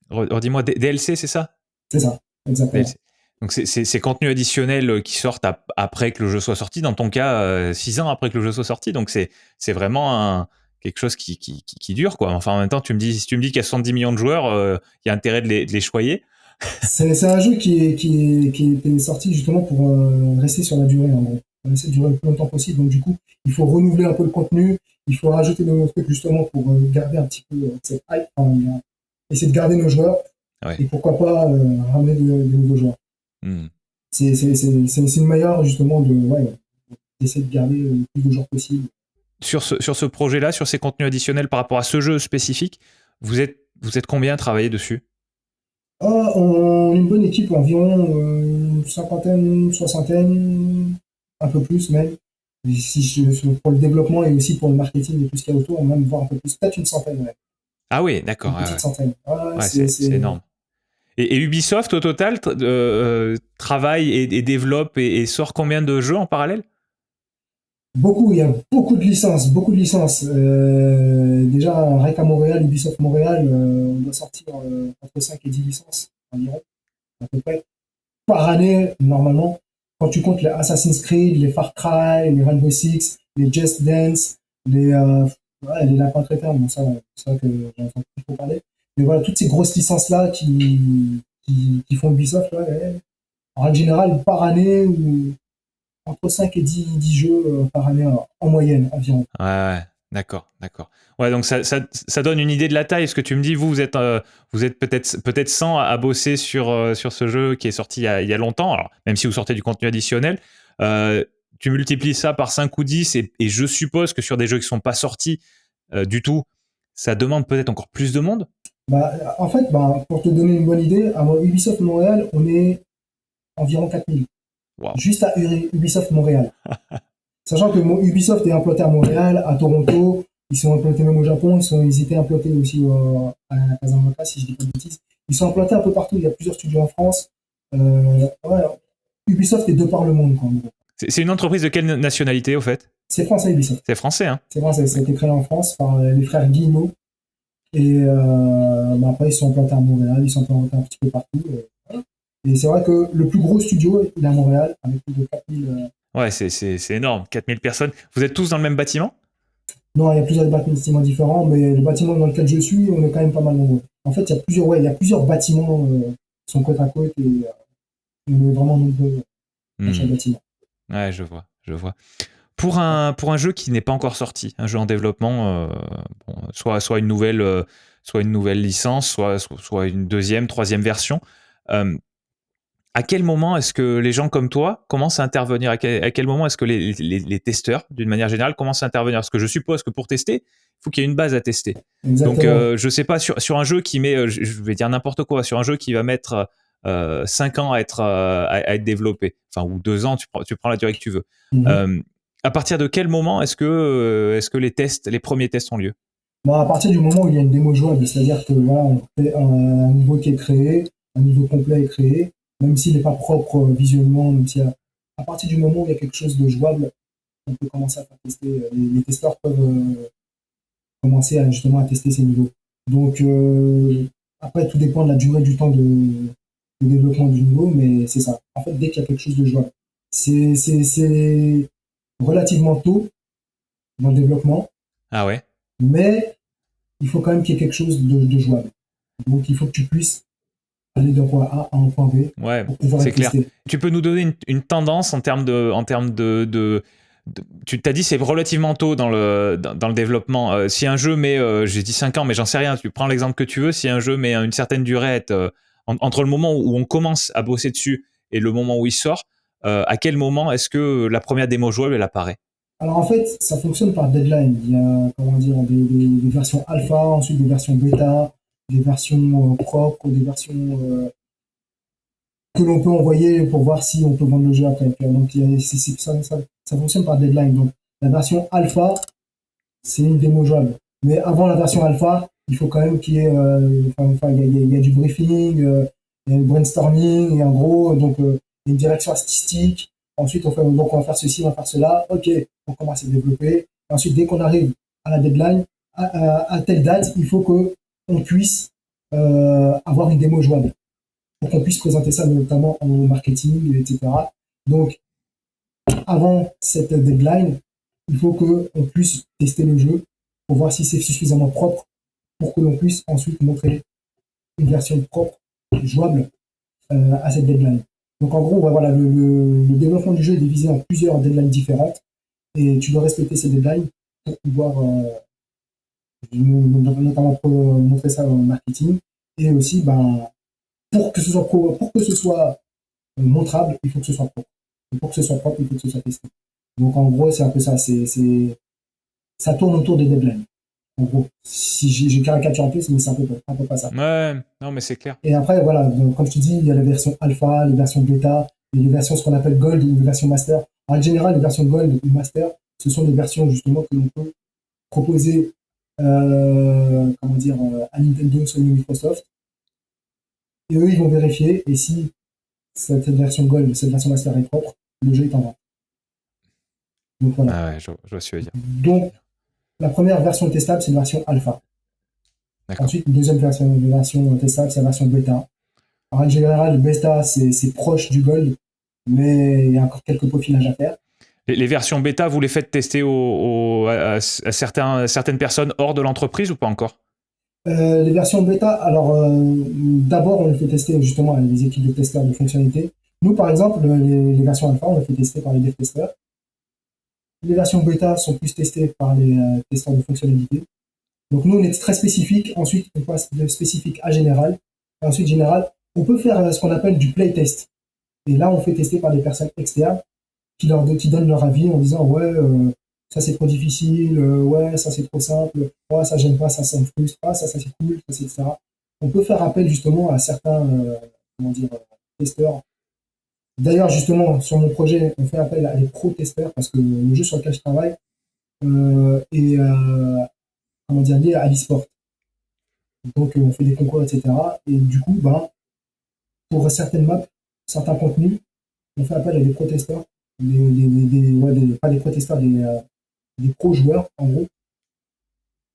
redis-moi, DLC, c'est ça? C'est ça, exactement. DLC. Donc c'est contenus additionnels qui sortent après que le jeu soit sorti. Dans ton cas, 6 ans après que le jeu soit sorti. Donc c'est vraiment quelque chose qui dure, quoi. Enfin, en même temps, si tu me dis qu'il y a 70 millions de joueurs, il y a intérêt de les choyer. C'est un jeu qui était sorti justement pour rester sur la durée, en gros. On essaie de durer le plus longtemps possible. Donc du coup, il faut renouveler un peu le contenu, il faut rajouter de nouveaux trucs justement pour garder un petit peu cette hype, essayer de garder nos joueurs, Ouais. et pourquoi pas ramener de nouveaux joueurs. C'est une manière justement d'essayer de garder le plus de joueurs possible. Sur ce projet-là, sur ces contenus additionnels par rapport à ce jeu spécifique, vous êtes combien à travailler dessus? On est une bonne équipe, environ une cinquantaine, soixantaine, un peu plus même. Pour le développement et aussi pour le marketing et tout ce qu'il y a autour, on va même voir un peu plus, peut-être une centaine. Ouais. Ah oui, d'accord. Une petite centaine. Ouais, c'est énorme. Et Ubisoft, au total, travaille et développe et sort combien de jeux en parallèle? Beaucoup, il y a beaucoup de licences, beaucoup de licences. Déjà, rien qu'à Montréal, Ubisoft Montréal, on doit sortir entre 5 et 10 licences environ, à peu près, par année, normalement. Quand tu comptes les Assassin's Creed, les Far Cry, les Rainbow Six, les Just Dance, les Lapins Crétins, bon, ça, c'est vrai que j'en entends plus trop parler. Mais voilà, toutes ces grosses licences-là qui font Ubisoft, ouais, en règle générale, par année, ou entre 5 et 10 jeux par année en moyenne environ. Ouais, d'accord. Ouais, donc ça donne une idée de la taille. Ce que tu me dis, vous êtes peut-être 100 à bosser sur ce jeu qui est sorti il y a longtemps. Alors, même si vous sortez du contenu additionnel, tu multiplies ça par 5 ou 10 et je suppose que sur des jeux qui ne sont pas sortis du tout, ça demande peut-être encore plus de monde. En fait, pour te donner une bonne idée, à Ubisoft Montréal, on est environ 4000. Wow. Juste à Ubisoft Montréal. Sachant que Ubisoft est implanté à Montréal, à Toronto, ils sont implantés même au Japon, ils étaient implantés aussi à Casablanca, si je dis pas de bêtises. Ils sont implantés un peu partout, il y a plusieurs studios en France. Ouais, Ubisoft est de par le monde, quoi. C'est une entreprise de quelle nationalité, au fait? C'est français, Ubisoft. C'est français, hein? C'est français, ça a été créé en France par les frères Guillemot. Et après, ils sont implantés à Montréal, ils sont implantés un petit peu partout. Et c'est vrai que le plus gros studio, il est à Montréal, avec plus de 4000... Ouais, c'est énorme, 4000 personnes. Vous êtes tous dans le même bâtiment? Non, il y a plusieurs bâtiments différents, mais le bâtiment dans lequel je suis, on est quand même pas mal nombreux. En fait, il y a plusieurs bâtiments qui sont côte à côte et on est vraiment nombreux dans chaque bâtiment. Ouais, je vois. Pour un jeu qui n'est pas encore sorti, un jeu en développement, soit une nouvelle licence, soit une deuxième, troisième version, à quel moment est-ce que les gens comme toi commencent à intervenir? À quel moment est-ce que les testeurs, d'une manière générale, commencent à intervenir? Parce que je suppose que pour tester, il faut qu'il y ait une base à tester. Exactement. Donc, je sais pas, sur un jeu qui met, je vais dire n'importe quoi, sur un jeu qui va mettre 5 ans à être développé, enfin, ou 2 ans, tu prends la durée que tu veux. À partir de quel moment est-ce que les premiers tests ont lieu? À partir du moment où il y a une démo jouable, c'est-à-dire que voilà, on fait un niveau qui est créé, un niveau complet est créé, même s'il n'est pas propre visuellement, même si à partir du moment où il y a quelque chose de jouable, on peut commencer à faire tester. Les testeurs peuvent commencer justement à tester ces niveaux. Donc après, tout dépend de la durée du temps de développement du niveau, mais c'est ça. En fait, dès qu'il y a quelque chose de jouable, c'est relativement tôt dans le développement. Ah ouais. Mais il faut quand même qu'il y ait quelque chose de jouable. Donc il faut que tu puisses aller d'un point A à un point B pour pouvoir c'est clair. tester. Tu peux nous donner une tendance en termes de tu t'as dit c'est relativement tôt dans le développement. Si un jeu met, j'ai dit 5 ans, mais j'en sais rien, tu prends l'exemple que tu veux, si un jeu met une certaine durée entre le moment où on commence à bosser dessus et le moment où il sort, à quel moment est-ce que la première démo jouable elle apparaît? Alors en fait, ça fonctionne par deadline. Il y a comment dire, des versions alpha, ensuite des versions bêta, des versions propres, des versions que l'on peut envoyer pour voir si on peut vendre le jeu après. Donc ça fonctionne par deadline. Donc la version alpha, c'est une démo jouable. Mais avant la version alpha, il faut quand même qu'il y ait, il y a du briefing, il y a du brainstorming, et en gros, donc, il y a une direction artistique. Ensuite, donc, on va faire ceci, on va faire cela. OK, on commence à développer. Ensuite, dès qu'on arrive à la deadline, à telle date, il faut qu'on puisse avoir une démo jouable pour qu'on puisse présenter ça notamment au marketing, etc. Donc, avant cette deadline, il faut qu'on puisse tester le jeu pour voir si c'est suffisamment propre pour que l'on puisse ensuite montrer une version propre, jouable à cette deadline. Donc en gros, voilà, le développement du jeu est divisé en plusieurs deadlines différentes et tu dois respecter ces deadlines pour pouvoir notamment montrer ça au marketing et aussi pour que ce soit montrable, il faut que ce soit propre. Et pour que ce soit propre, il faut que ce soit testé. Donc en gros, c'est un peu ça. Ça tourne autour des deadlines. En gros, si j'ai caricaturé un peu, mais c'est un peu pas ça. Ouais, non, mais c'est clair. Et après, voilà, donc, comme je te dis, il y a les versions alpha, les versions bêta, et les versions ce qu'on appelle gold ou les versions master. En général, les versions gold ou master, ce sont des versions justement que l'on peut proposer à Nintendo, Sony, Microsoft. Et eux, ils vont vérifier, et si cette version gold, cette version master est propre, le jeu est en vente. Donc voilà. Ah ouais, je vois ce que tu veux dire. Donc, la première version testable, c'est une version alpha. D'accord. Ensuite, une deuxième version testable, c'est la version bêta. Alors, en général, le bêta, c'est proche du gold, mais il y a encore quelques peaufinages à faire. Les versions bêta, vous les faites tester à certaines personnes hors de l'entreprise ou pas encore? Les versions bêta, alors d'abord, on les fait tester justement à des équipes de testeurs de fonctionnalités. Nous, par exemple, les versions alpha, on les fait tester par les dev testeurs. Les versions bêta sont plus testées par les testeurs de fonctionnalités. Donc nous, on est très spécifique. Ensuite, on passe de spécifique à général. Et ensuite, général, on peut faire ce qu'on appelle du playtest. Et là, on fait tester par des personnes externes qui donnent leur avis en disant ouais, ça c'est trop difficile, ouais, ça c'est trop simple, ouais, ça j'aime pas, ça me frustre, ça c'est cool, ça c'est etc. On peut faire appel justement à certains testeurs. D'ailleurs, justement, sur mon projet, on fait appel à des pro-testeurs parce que le jeu sur lequel je travaille est lié à l'e-sport. Donc, on fait des concours, etc. Et du coup, pour certaines maps, certains contenus, on fait appel à des pro-testeurs, pas des pro-testeurs, des pro-joueurs, en gros,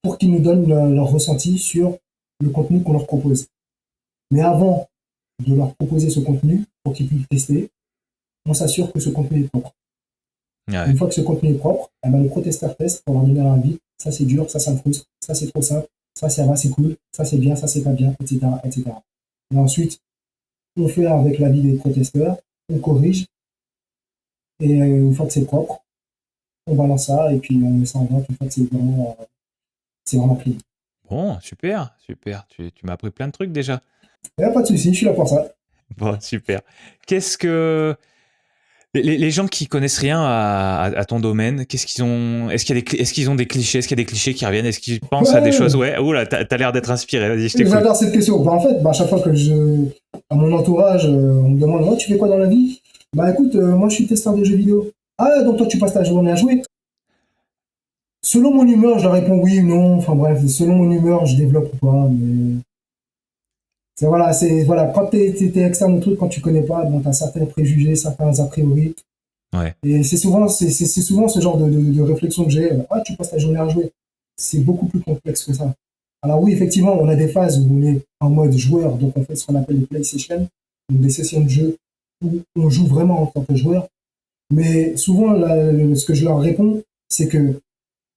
pour qu'ils nous donnent leur ressenti sur le contenu qu'on leur propose. Mais avant de leur proposer ce contenu, pour qu'ils puissent tester, on s'assure que ce contenu est propre. Ouais. Une fois que ce contenu est propre, le pro-testeur teste pour leur donner un avis. Ça c'est dur, ça me frustre, ça c'est trop simple, ça va, c'est cool, ça c'est bien, ça c'est pas bien, etc., etc. Et ensuite, on fait avec l'avis des pro-testeurs, on corrige, et une fois que c'est propre, on balance ça, et puis on met ça en vente une fois que c'est vraiment clean. Bon, super. Tu m'as appris plein de trucs déjà. Pas de souci, je suis là pour ça. Bon, super. Qu'est-ce que... Les gens qui connaissent rien à ton domaine, qu'est-ce qu'ils ont? Est-ce qu'ils ont des clichés? Est-ce qu'il y a des clichés qui reviennent? Est-ce qu'ils pensent à des choses? Ouais. Oula, t'as l'air d'être inspiré. Vas-y, je t'écoute. J'adore cette question. En fait, à chaque fois que à mon entourage, on me demande, oh, tu fais quoi dans la vie? Écoute, moi je suis testeur de jeux vidéo. Ah, donc toi tu passes ta journée à jouer? Selon mon humeur, je leur réponds oui ou non. Enfin bref, selon mon humeur, je développe ou pas. Mais voilà, quand t'es externe au truc, quand tu connais pas, t'as certains préjugés, certains a priori. Ouais. Et c'est souvent ce genre de réflexion que j'ai. Ah, tu passes ta journée à jouer. C'est beaucoup plus complexe que ça. Alors oui, effectivement, on a des phases où on est en mode joueur, donc on fait ce qu'on appelle les play sessions, donc des sessions de jeu où on joue vraiment en tant que joueur. Mais souvent, ce que je leur réponds, c'est que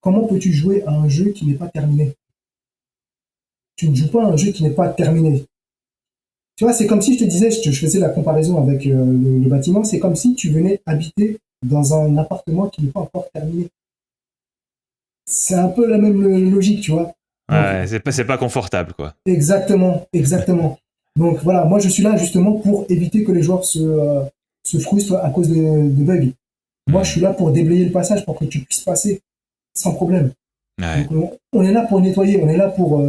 comment peux-tu jouer à un jeu qui n'est pas terminé? Tu ne joues pas à un jeu qui n'est pas terminé. Tu vois, c'est comme si je te disais, je faisais la comparaison avec le bâtiment, c'est comme si tu venais habiter dans un appartement qui n'est pas encore terminé. C'est un peu la même logique, tu vois. Donc, ouais, c'est pas confortable, quoi. Exactement. Donc voilà, moi je suis là justement pour éviter que les joueurs se frustrent à cause de bugs. Moi je suis là pour déblayer le passage, pour que tu puisses passer sans problème. Ouais. Donc, on est là pour nettoyer, on est là pour...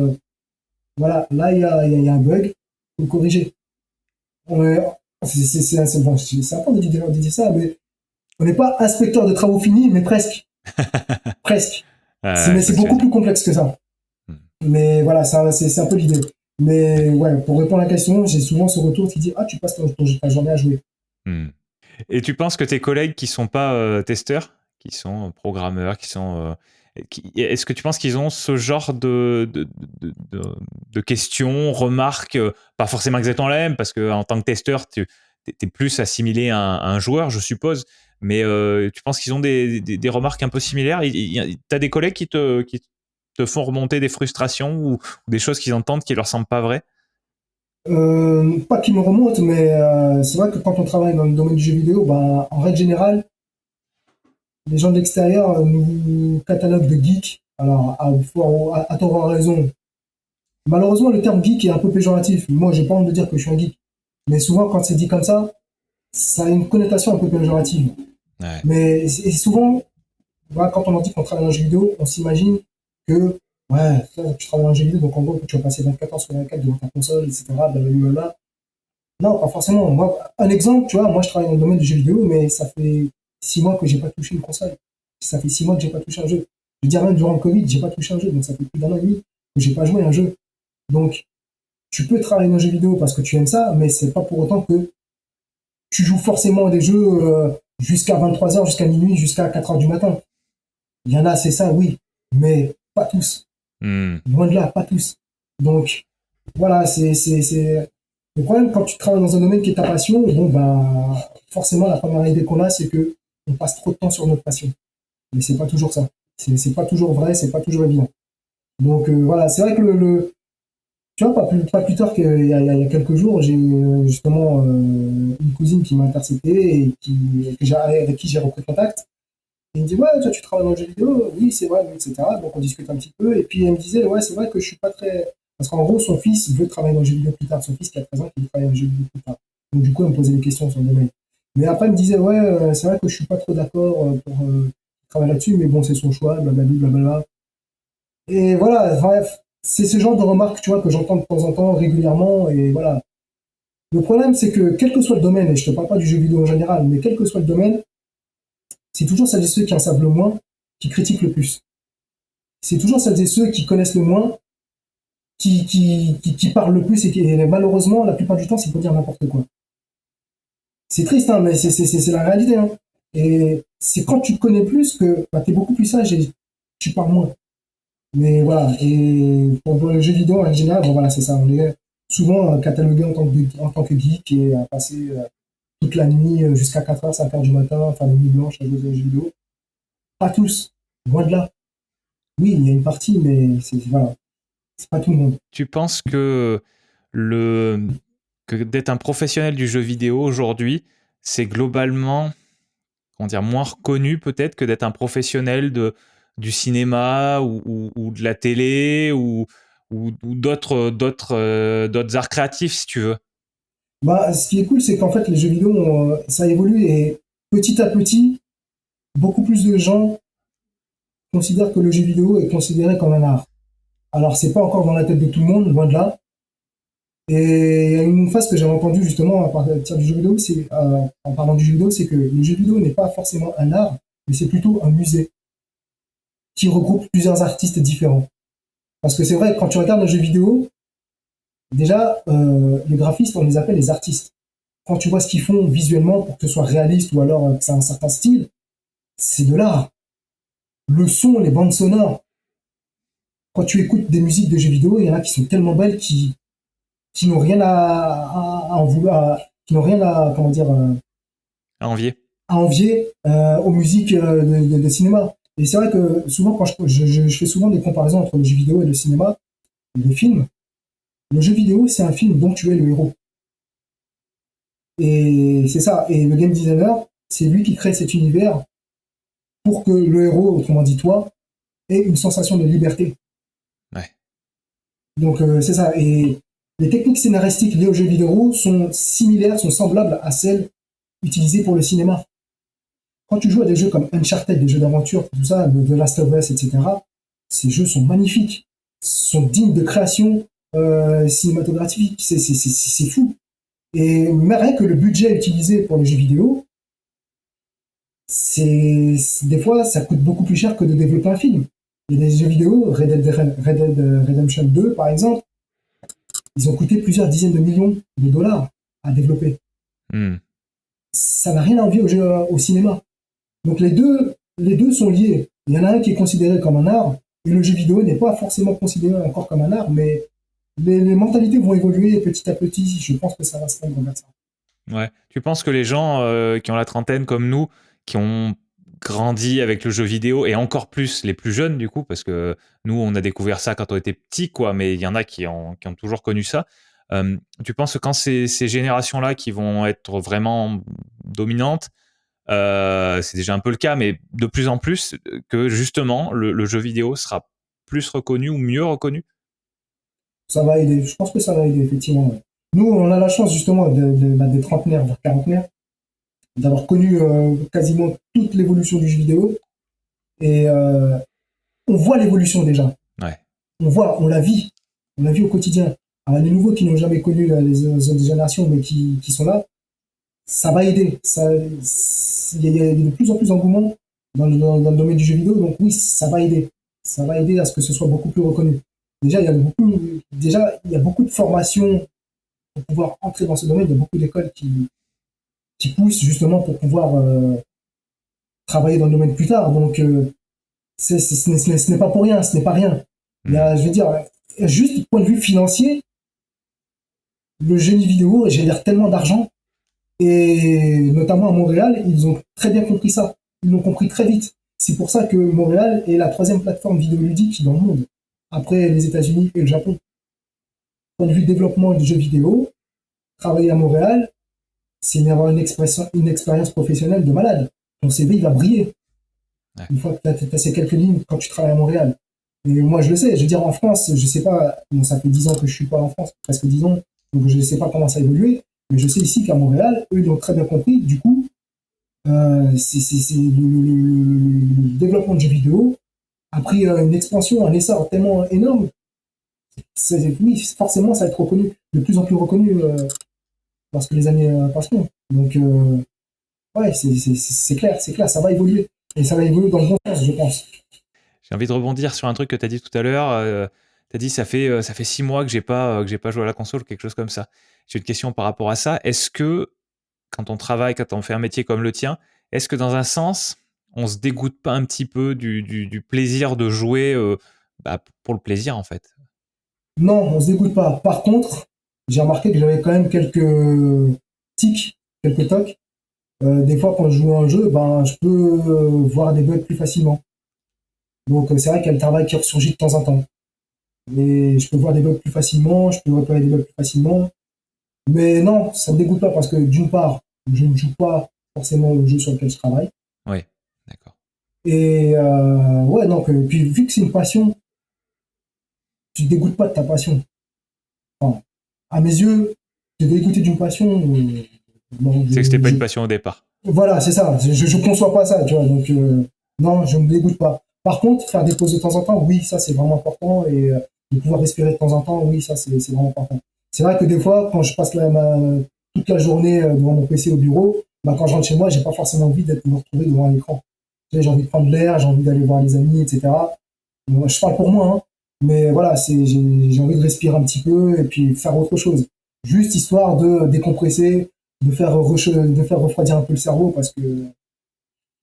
voilà, là il y a un bug, faut le corriger. C'est un peu de dire ça, mais on n'est pas inspecteur de travaux finis, mais presque. Presque. Mais c'est beaucoup plus complexe que ça. Mais voilà, c'est un peu l'idée. Mais ouais, pour répondre à la question, j'ai souvent ce retour qui dit ah, tu passes ta journée à jouer. Et tu penses que tes collègues qui sont pas testeurs, qui sont programmeurs, est-ce que tu penses qu'ils ont ce genre de questions, remarques, pas forcément exactement la même, parce qu'en tant que testeur, tu es plus assimilé à un joueur, je suppose, mais tu penses qu'ils ont des remarques un peu similaires? Tu as des collègues qui te font remonter des frustrations ou des choses qu'ils entendent qui leur semblent pas vraies? Pas qui me remonte, mais c'est vrai que quand on travaille dans le domaine du jeu vidéo, bah, en règle générale, les gens de l'extérieur nous cataloguent de geeks. Alors, à tort ou à raison. Malheureusement, le terme geek est un peu péjoratif. Moi, j'ai pas envie de dire que je suis un geek. Mais souvent, quand c'est dit comme ça a une connotation un peu péjorative. Ouais. Mais et souvent, voilà, quand on leur dit qu'on travaille dans le jeu vidéo, on s'imagine que, ouais, tu travailles dans le jeu vidéo, donc en gros, que tu vas passer 24 heures sur 24 devant ta console, etc. Blablabla. Non, pas forcément. Moi, un exemple, tu vois, moi je travaille dans le domaine du jeu vidéo, mais ça fait 6 mois que j'ai pas touché une console. Ça fait 6 mois que j'ai pas touché un jeu. Je veux dire, même durant le Covid, j'ai pas touché un jeu, donc ça fait plus d'1 an et demi que j'ai pas joué à un jeu. Donc, tu peux travailler dans le jeu vidéo parce que tu aimes ça, mais c'est pas pour autant que tu joues forcément à des jeux jusqu'à 23 heures, jusqu'à minuit, jusqu'à 4 heures du matin. Il y en a, c'est ça, oui, mais pas tous. Loin de là, pas tous. Donc, voilà, c'est le problème quand tu travailles dans un domaine qui est ta passion. Bon, bah, forcément, la première idée qu'on a, c'est que on passe trop de temps sur notre passion. Mais c'est pas toujours ça. C'est pas toujours vrai, c'est pas toujours évident. Donc, voilà, c'est vrai que tu vois, pas plus tard qu'il y a quelques jours, j'ai justement une cousine qui m'a intercepté et avec qui j'ai repris contact. Et il me dit, ouais, toi, tu travailles dans le jeu vidéo? Oui, c'est vrai, oui, etc. Donc, on discute un petit peu. Et puis, elle me disait, ouais, c'est vrai que je suis pas très. Parce qu'en gros, son fils veut travailler dans le jeu vidéo plus tard. Son fils qui a 13 ans, qui veut travailler dans le jeu vidéo plus tard. Donc, du coup, elle me posait des questions sur le domaine. Mais après, elle me disait, ouais, c'est vrai que je suis pas trop d'accord pour travailler là-dessus, mais bon, c'est son choix, blablabla, blablabla. Et voilà, bref, c'est ce genre de remarques, tu vois, que j'entends de temps en temps, régulièrement. Et voilà. Le problème, c'est que, quel que soit le domaine, et je te parle pas du jeu vidéo en général, mais quel que soit le domaine, c'est toujours celles et ceux qui en savent le moins qui critiquent le plus. C'est toujours celles et ceux qui connaissent le moins qui parlent le plus et malheureusement, la plupart du temps, c'est pour dire n'importe quoi. C'est triste, hein, mais c'est la réalité. Hein. Et c'est quand tu connais plus que bah, tu es beaucoup plus sage et tu parles moins. Mais voilà, et pour le jeu vidéo en général, bon, voilà, c'est ça. On est souvent catalogué en tant que geek et à passer toute la nuit jusqu'à 4 heures, 5 heures du matin, faire des nuits blanches à jouer aux jeux vidéo. Pas tous, loin de là. Oui, il y a une partie, mais voilà, c'est pas tout le monde. Tu penses que d'être un professionnel du jeu vidéo aujourd'hui, c'est globalement, comment dire, moins reconnu peut-être que d'être un professionnel du cinéma ou de la télé ou d'autres arts créatifs, si tu veux. Bah, ce qui est cool, c'est qu'en fait, les jeux vidéo, ça évolue et petit à petit, beaucoup plus de gens considèrent que le jeu vidéo est considéré comme un art. Alors, c'est pas encore dans la tête de tout le monde, loin de là. Et il y a une phrase que j'avais entendue justement à partir du jeu vidéo, en parlant du jeu vidéo, c'est que le jeu vidéo n'est pas forcément un art, mais c'est plutôt un musée qui regroupe plusieurs artistes différents. Parce que c'est vrai, quand tu regardes un jeu vidéo, déjà, les graphistes, on les appelle les artistes. Quand tu vois ce qu'ils font visuellement pour que ce soit réaliste ou alors que ça a un certain style, c'est de l'art. Le son, les bandes sonores. Quand tu écoutes des musiques de jeux vidéo, il y en a qui sont tellement belles qui n'ont rien à en vouloir, qui n'ont rien à, comment dire, À envier. à envier aux musiques de cinéma. Et c'est vrai que souvent, quand je fais souvent des comparaisons entre le jeu vidéo et le cinéma, le film, le jeu vidéo, c'est un film dont tu es le héros. Et c'est ça. Et le game designer, c'est lui qui crée cet univers pour que le héros, autrement dit toi, ait une sensation de liberté. Ouais. Donc c'est ça. Et les techniques scénaristiques liées aux jeux vidéo sont similaires, sont semblables à celles utilisées pour le cinéma. Quand tu joues à des jeux comme Uncharted, des jeux d'aventure, tout ça, The Last of Us, etc., ces jeux sont magnifiques, sont dignes de création cinématographique. C'est fou. Et mais rien que le budget utilisé pour les jeux vidéo, des fois, ça coûte beaucoup plus cher que de développer un film. Il y a des jeux vidéo, Red Dead Redemption 2 par exemple, ils ont coûté plusieurs dizaines de millions de dollars à développer. Ça n'a rien à envier au cinéma. Donc les deux sont liés. Il y en a un qui est considéré comme un art, et le jeu vidéo n'est pas forcément considéré encore comme un art, mais les mentalités vont évoluer petit à petit. Je pense que ça va se tendre vers ça. Ouais. Tu penses que les gens qui ont la trentaine comme nous, qui ont grandi avec le jeu vidéo, et encore plus les plus jeunes du coup, parce que nous on a découvert ça quand on était petits, quoi, mais il y en a qui ont toujours connu ça. Tu penses que quand ces générations-là qui vont être vraiment dominantes, c'est déjà un peu le cas, mais de plus en plus, que justement le jeu vidéo sera plus reconnu ou mieux reconnu? Ça va aider. Je pense que ça va aider, effectivement. Ouais. Nous, on a la chance, justement, des trentenaires, voire quarantenaires, d'avoir connu quasiment toute l'évolution du jeu vidéo. Et on voit l'évolution déjà. Ouais. On la vit. On la vit au quotidien. Alors, les nouveaux qui n'ont jamais connu les autres générations, mais qui sont là, ça va aider. Il y a de plus en plus d'engouement dans le domaine du jeu vidéo, donc oui, ça va aider. Ça va aider à ce que ce soit beaucoup plus reconnu. Déjà, il y a beaucoup de formations pour pouvoir entrer dans ce domaine. Il y a beaucoup d'écoles qui poussent justement pour pouvoir travailler dans le domaine plus tard. Donc, ce n'est pas pour rien, ce n'est pas rien. Il y a, je veux dire, juste du point de vue financier, le génie vidéo génère tellement d'argent, et notamment à Montréal, ils ont très bien compris ça. Ils l'ont compris très vite. C'est pour ça que Montréal est la troisième plateforme vidéoludique dans le monde, après les États-Unis et le Japon. Du point de vue développement du jeu vidéo, travailler à Montréal, c'est avoir une expérience professionnelle de malade. Ton CV, il va briller. Ouais. Une fois que tu as ces quelques lignes quand tu travailles à Montréal. Et moi, je le sais. Je veux dire, en France, je sais pas, bon, ça fait 10 ans que je suis pas en France, presque 10 ans, donc je ne sais pas comment ça a évolué. Mais je sais ici qu'à Montréal, eux, ils l'ont très bien compris. Du coup, c'est le développement de jeux vidéo a pris une expansion, un essor tellement énorme. Oui, forcément, ça va être reconnu, de plus en plus reconnu lorsque les années passeront. Donc, ouais, c'est clair, ça va évoluer. Et ça va évoluer dans le bon sens, je pense. J'ai envie de rebondir sur un truc que tu as dit tout à l'heure. Tu as dit ça fait 6 mois que j'ai pas joué à la console, quelque chose comme ça. J'ai une question par rapport à ça. Est-ce que quand on travaille, quand on fait un métier comme le tien, est-ce que dans un sens, on se dégoûte pas un petit peu du plaisir de jouer pour le plaisir en fait? Non, on se dégoûte pas. Par contre, j'ai remarqué que j'avais quand même quelques tics, quelques tocs. Des fois, quand je joue à un jeu, ben, je peux voir des bugs plus facilement. Donc, c'est vrai qu'il y a le travail qui ressurgit de temps en temps. Mais je peux voir des bugs plus facilement, je peux repérer des bugs plus facilement. Mais non, ça me dégoûte pas parce que d'une part, je ne joue pas forcément au jeu sur lequel je travaille. Oui, d'accord. Et ouais, donc, puis vu que c'est une passion, tu te dégoûtes pas de ta passion. Enfin, à mes yeux, te dégoûter d'une passion. Bon, c'est que c'était pas une passion au départ. Voilà, c'est ça. Je conçois pas ça, tu vois. Donc, non, je me dégoûte pas. Par contre, faire des pauses de temps en temps, oui, ça c'est vraiment important. Et de pouvoir respirer de temps en temps, oui, ça c'est vraiment important. C'est vrai que des fois, quand je passe toute la journée devant mon PC au bureau, bah, quand je rentre chez moi, j'ai pas forcément envie d'être me retrouver devant un écran. J'ai envie de prendre l'air, j'ai envie d'aller voir les amis, etc. Moi, je parle pour moi, hein, mais voilà, j'ai envie de respirer un petit peu et puis faire autre chose. Juste histoire de décompresser, de faire refroidir un peu le cerveau parce que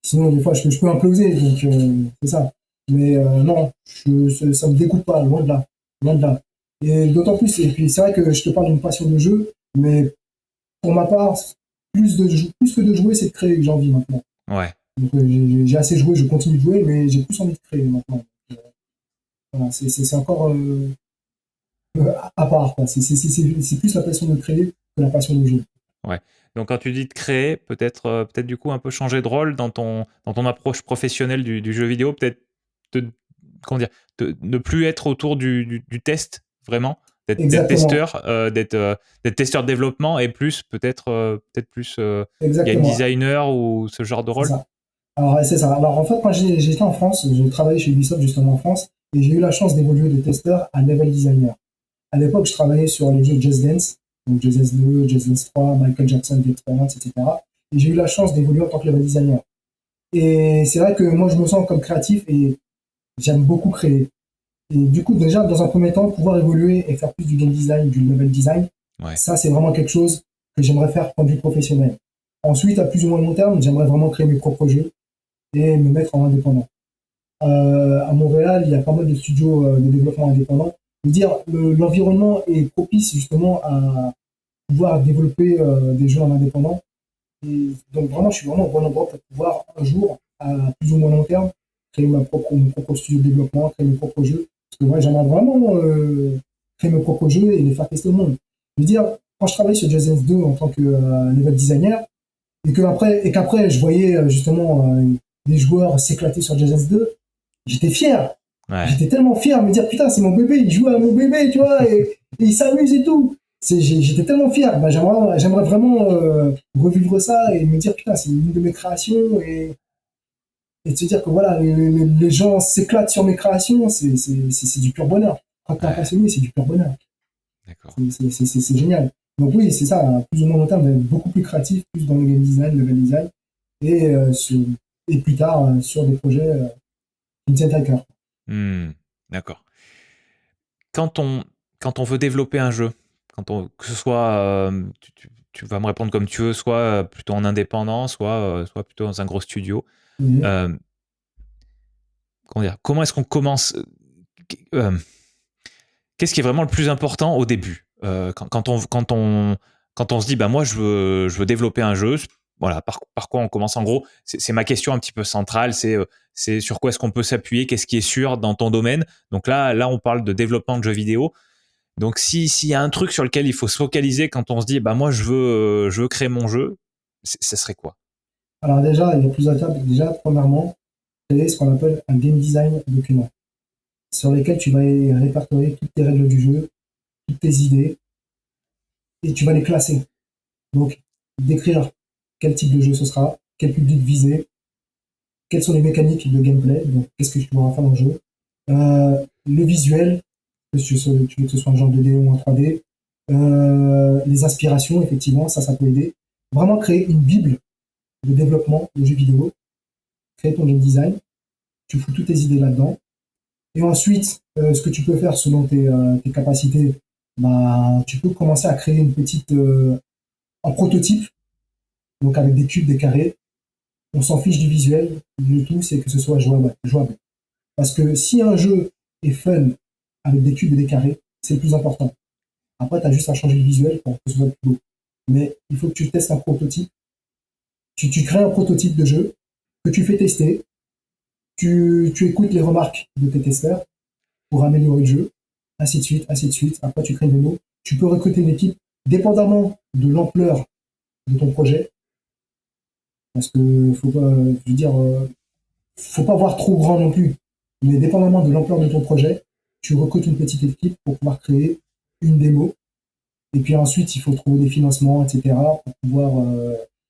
sinon, des fois, je peux imploser. Donc, c'est ça. Mais non, ça me dégoûte pas, loin de là. Loin de là. Et d'autant plus, et puis c'est vrai que je te parle d'une passion de jeu, mais pour ma part, plus que de jouer, c'est de créer que j'ai envie maintenant. Ouais. Donc, j'ai assez joué, je continue de jouer, mais j'ai plus envie de créer maintenant. Donc, voilà, c'est encore à part. C'est plus la passion de créer que la passion de jouer. Ouais. Donc quand tu dis de créer, peut-être du coup un peu changer de rôle dans ton approche professionnelle du jeu vidéo, peut-être ne plus être autour du test vraiment, d'être testeur, d'être testeur de développement et plus peut-être plus game designer ou ce genre de rôle. C'est ça. Alors en fait, quand j'étais en France, j'ai travaillé chez Ubisoft justement en France et j'ai eu la chance d'évoluer de testeur à level designer. À l'époque, je travaillais sur les jeux Just Dance, donc Just Dance 2, Just Dance 3, Michael Jackson, The Experience, etc. Et j'ai eu la chance d'évoluer en tant que level designer. Et c'est vrai que moi, je me sens comme créatif et J'aime beaucoup créer. Et du coup, déjà, dans un premier temps, pouvoir évoluer et faire plus du game design, du level design, Ouais. ça, c'est vraiment quelque chose que j'aimerais faire point de vue professionnel. Ensuite, à plus ou moins long terme, j'aimerais vraiment créer mes propres jeux et me mettre en indépendant. À Montréal, il y a pas mal de studios de développement indépendant. Je veux dire, l'environnement est propice justement à pouvoir développer des jeux en indépendant. Et donc vraiment, je suis vraiment au bon endroit pour pouvoir un jour, à plus ou moins long terme, créer mon propre studio de développement, créer mes propres jeux. Parce que moi, j'aimerais vraiment créer mes propres jeux et les faire tester au monde. Je veux dire, quand je travaillais sur Just Dance 2 en tant que level designer, et qu'après je voyais justement des joueurs s'éclater sur Just Dance 2, j'étais fier. Ouais. J'étais tellement fier de me dire putain, c'est mon bébé, il joue à mon bébé, tu vois, et il s'amuse et tout. J'étais tellement fier. Bah, j'aimerais vraiment revivre ça et me dire putain, c'est une de mes créations et de se dire que voilà, les gens s'éclatent sur mes créations, c'est du pur bonheur. Quand t'es un Ouais. passionné, c'est du pur bonheur. D'accord. C'est génial. Donc oui, c'est ça, plus ou moins long terme, beaucoup plus créatif, plus dans le game design, le level design, et, et plus tard sur des projets qui me tiennent à cœur. Hmm. D'accord. Quand on, quand on veut développer un jeu, que ce soit, tu vas me répondre comme tu veux, soit plutôt en indépendant, soit plutôt dans un gros studio. Mais, Euh, comment est-ce qu'on commence euh, Qu'est-ce qui est vraiment le plus important au début quand on se dit, bah moi je veux développer un jeu, voilà, par quoi on commence en gros, c'est ma question un petit peu centrale, c'est sur quoi est-ce qu'on peut s'appuyer, qu'est-ce qui est sûr dans ton domaine. Donc là on parle de développement de jeux vidéo. Donc s'il y a un truc sur lequel il faut se focaliser quand on se dit, bah moi je veux créer mon jeu, ce serait quoi? alors déjà, il y a plusieurs étapes. Déjà, premièrement, créer ce qu'on appelle un game design document, sur lequel tu vas répertorier toutes tes règles du jeu, toutes tes idées, et tu vas les classer. Donc, décrire quel type de jeu ce sera, quel public viser, quelles sont les mécaniques de gameplay, donc qu'est-ce que tu pourras faire dans le jeu, le visuel, que tu veux que ce soit un genre 2D ou un 3D, les inspirations, effectivement, ça peut aider. Vraiment créer une bible de développement de jeux vidéo, créer ton game design, tu fous toutes tes idées là-dedans. Et ensuite, ce que tu peux faire selon tes capacités, bah, tu peux commencer à créer une petite, un prototype, donc avec des cubes, des carrés. On s'en fiche du visuel, le tout c'est que ce soit jouable. Parce que si un jeu est fun avec des cubes et des carrés, c'est le plus important. Après, tu as juste à changer le visuel pour que ce soit plus beau. Mais il faut que tu testes un prototype. Tu crées un prototype de jeu que tu fais tester. Tu écoutes les remarques de tes testeurs pour améliorer le jeu, ainsi de suite, ainsi de suite. Après, tu crées une démo. Tu peux recruter une équipe dépendamment de l'ampleur de ton projet. Parce que faut pas, je veux dire, faut pas voir trop grand non plus. Mais dépendamment de l'ampleur de ton projet, tu recrutes une petite équipe pour pouvoir créer une démo. Et puis ensuite, il faut trouver des financements, etc., pour pouvoir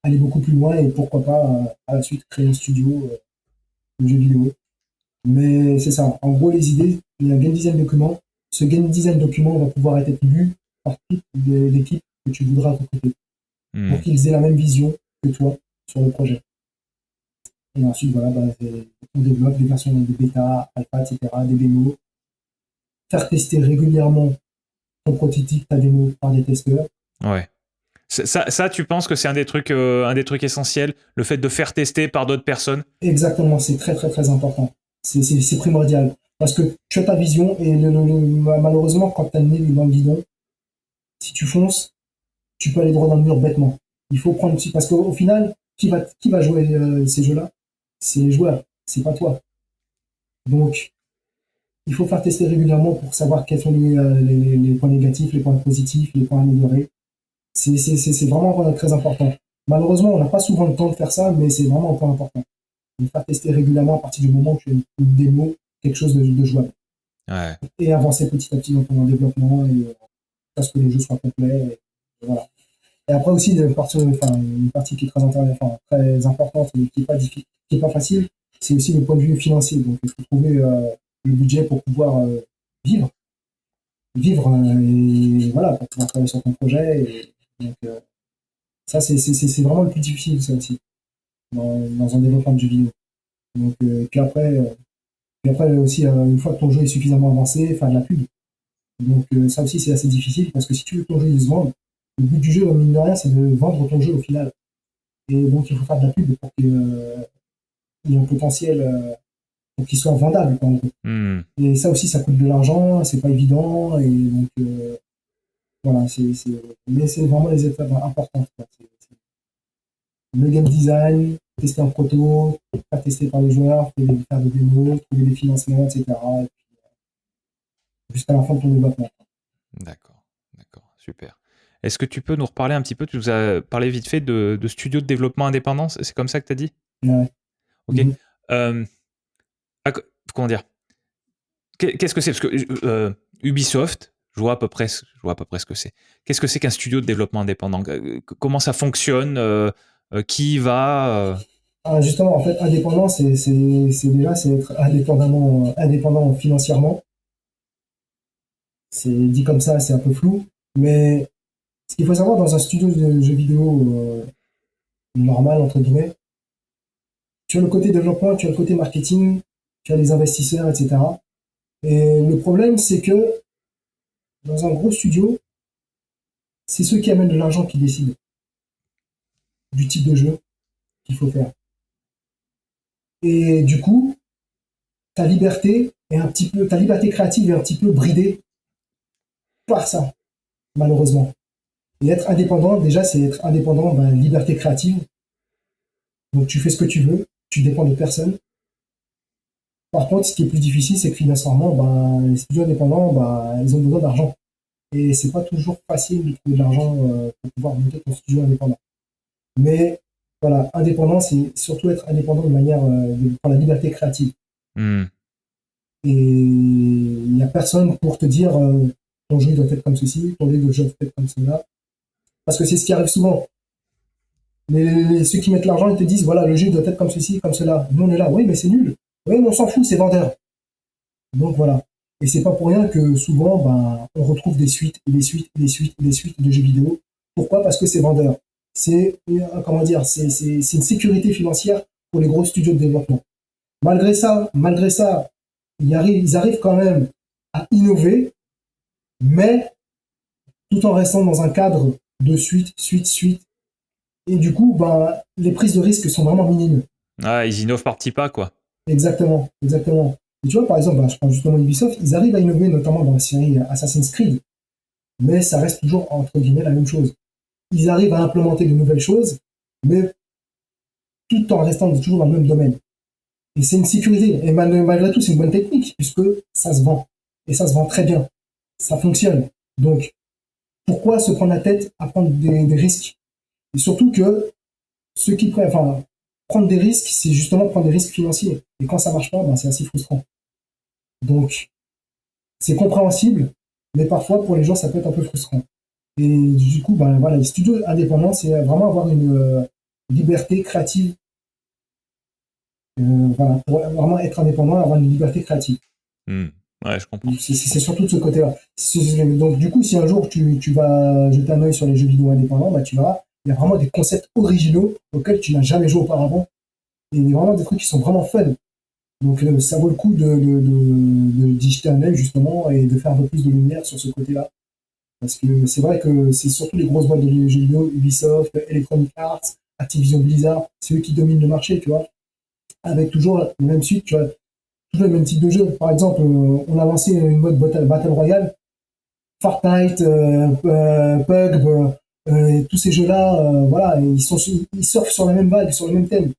aller beaucoup plus loin et pourquoi pas à la suite créer un studio de jeux vidéo. Mais c'est ça. En gros, les idées, il y a un game design document. Ce game design document va pouvoir être lu par toute l'équipe que tu voudras recruter pour Hmm. qu'ils aient la même vision que toi sur le projet. Et ensuite, voilà, bah, on développe des versions de bêta, alpha, etc., des démos. Faire tester régulièrement ton prototype, ta démo par des testeurs. Ouais. Ça, tu penses que c'est un des trucs essentiels, le fait de faire tester par d'autres personnes? Exactement, c'est très très très important. C'est primordial. Parce que tu as ta vision et malheureusement, quand tu as le nez dans le guidon, si tu fonces, tu peux aller droit dans le mur bêtement. Il faut prendre aussi, parce qu'au final, qui va jouer ces jeux-là? C'est les joueurs, c'est pas toi. Donc, il faut faire tester régulièrement pour savoir quels sont les points négatifs, les points positifs, les points améliorés. C'est vraiment très important. Malheureusement, on n'a pas souvent le temps de faire ça, mais c'est vraiment un point important. De faire tester régulièrement à partir du moment où tu as une démo, quelque chose de jouable. Ouais. Et avancer petit à petit dans ton développement et à ce que le jeu soit complet. Et voilà. Et après aussi, une partie qui est très importante et qui est pas facile, c'est aussi le point de vue financier. Donc, il faut trouver le budget pour pouvoir vivre, et voilà, pour pouvoir travailler sur ton projet. Et donc, ça, c'est vraiment le plus difficile, ça aussi, dans un développement de jeu vidéo. Donc, puis après, Puis après aussi, une fois que ton jeu est suffisamment avancé, faire de la pub. Donc ça aussi c'est assez difficile parce que si tu veux que ton jeu il se vende, le but du jeu, mine de rien, c'est de vendre ton jeu au final. Et donc il faut faire de la pub pour qu'il y ait un potentiel, pour qu'il soit vendable. Quoi, en gros. Et ça aussi, ça coûte de l'argent, c'est pas évident. Et donc voilà, mais c'est vraiment les étapes importantes. Quoi. Le game design, tester en proto, faire tester par les joueurs, faire des démos, trouver des financements, etc. Et puis, jusqu'à la fin de ton développement. D'accord, super. Est-ce que tu peux nous reparler un petit peu, tu nous as parlé vite fait de studios de développement indépendant, c'est comme ça que tu as dit? Ouais. Ok. Comment dire? Qu'est-ce que c'est? Parce que Ubisoft, je vois à peu près ce que c'est. Qu'est-ce que c'est qu'un studio de développement indépendant? Comment ça fonctionne? Qui va Justement, en fait, indépendant, c'est être indépendant financièrement. C'est dit comme ça, c'est un peu flou. Mais ce qu'il faut savoir dans un studio de jeux vidéo normal, entre guillemets, tu as le côté développement, tu as le côté marketing, tu as les investisseurs, etc. Et le problème, c'est que dans un gros studio, c'est ceux qui amènent de l'argent qui décident du type de jeu qu'il faut faire. Et du coup, ta liberté ta liberté créative est un petit peu bridée par ça, malheureusement. Et être indépendant, déjà, c'est être indépendant, liberté créative. Donc tu fais ce que tu veux, tu dépends de personne. Par contre, ce qui est plus difficile, c'est que financièrement, les studios indépendants, ils ont besoin d'argent. Et c'est pas toujours facile de trouver de l'argent pour pouvoir monter ton studio indépendant. Mais voilà, indépendant, c'est surtout être indépendant de manière pour la liberté créative. Et il n'y a personne pour te dire ton jeu doit être comme ceci, ton jeu doit être comme cela. Parce que c'est ce qui arrive souvent. Ceux qui mettent l'argent, ils te disent voilà, le jeu doit être comme ceci, comme cela. Nous, on est là, oui, mais c'est nul. Oui, mais on s'en fout, c'est vendeur. Donc voilà. Et c'est pas pour rien que souvent, on retrouve des suites, des suites, des suites, des suites de jeux vidéo. Pourquoi? Parce que c'est vendeur. C'est, comment dire, c'est une sécurité financière pour les gros studios de développement. Malgré ça, ils arrivent quand même à innover, mais tout en restant dans un cadre de suite. Et du coup, les prises de risque sont vraiment minimes. Ah, ils innovent par petits pas, quoi. Exactement. Et tu vois, par exemple, je prends justement Ubisoft, ils arrivent à innover notamment dans la série Assassin's Creed, mais ça reste toujours, entre guillemets, la même chose. Ils arrivent à implémenter de nouvelles choses, mais tout en restant toujours dans le même domaine. Et c'est une sécurité. Et malgré tout, c'est une bonne technique, puisque ça se vend. Et ça se vend très bien. Ça fonctionne. Donc, pourquoi se prendre la tête à prendre des risques? Et surtout que ceux qui prendre des risques, c'est justement prendre des risques financiers. Et quand ça marche pas, c'est assez frustrant. Donc, c'est compréhensible, mais parfois, pour les gens, ça peut être un peu frustrant. Et du coup, les studios indépendants, c'est vraiment avoir une liberté créative. Pour vraiment être indépendant, avoir une liberté créative. Ouais, je comprends. C'est surtout de ce côté-là. Donc, du coup, si un jour tu vas jeter un œil sur les jeux vidéo indépendants, tu verras, il y a vraiment des concepts originaux auxquels tu n'as jamais joué auparavant. Et il y a vraiment des trucs qui sont vraiment fun. Donc, ça vaut le coup d'y jeter un œil, justement, et de faire un peu plus de lumière sur ce côté-là. Parce que c'est vrai que c'est surtout les grosses boîtes de jeux vidéo, Ubisoft, Electronic Arts, Activision Blizzard, c'est eux qui dominent le marché, tu vois. Avec toujours les mêmes suites, tu vois, toujours les mêmes types de jeux. Par exemple, on a lancé une mode Battle Royale, Fortnite, PUBG, tous ces jeux-là, voilà, ils surfent sur la même vague, sur le même thème.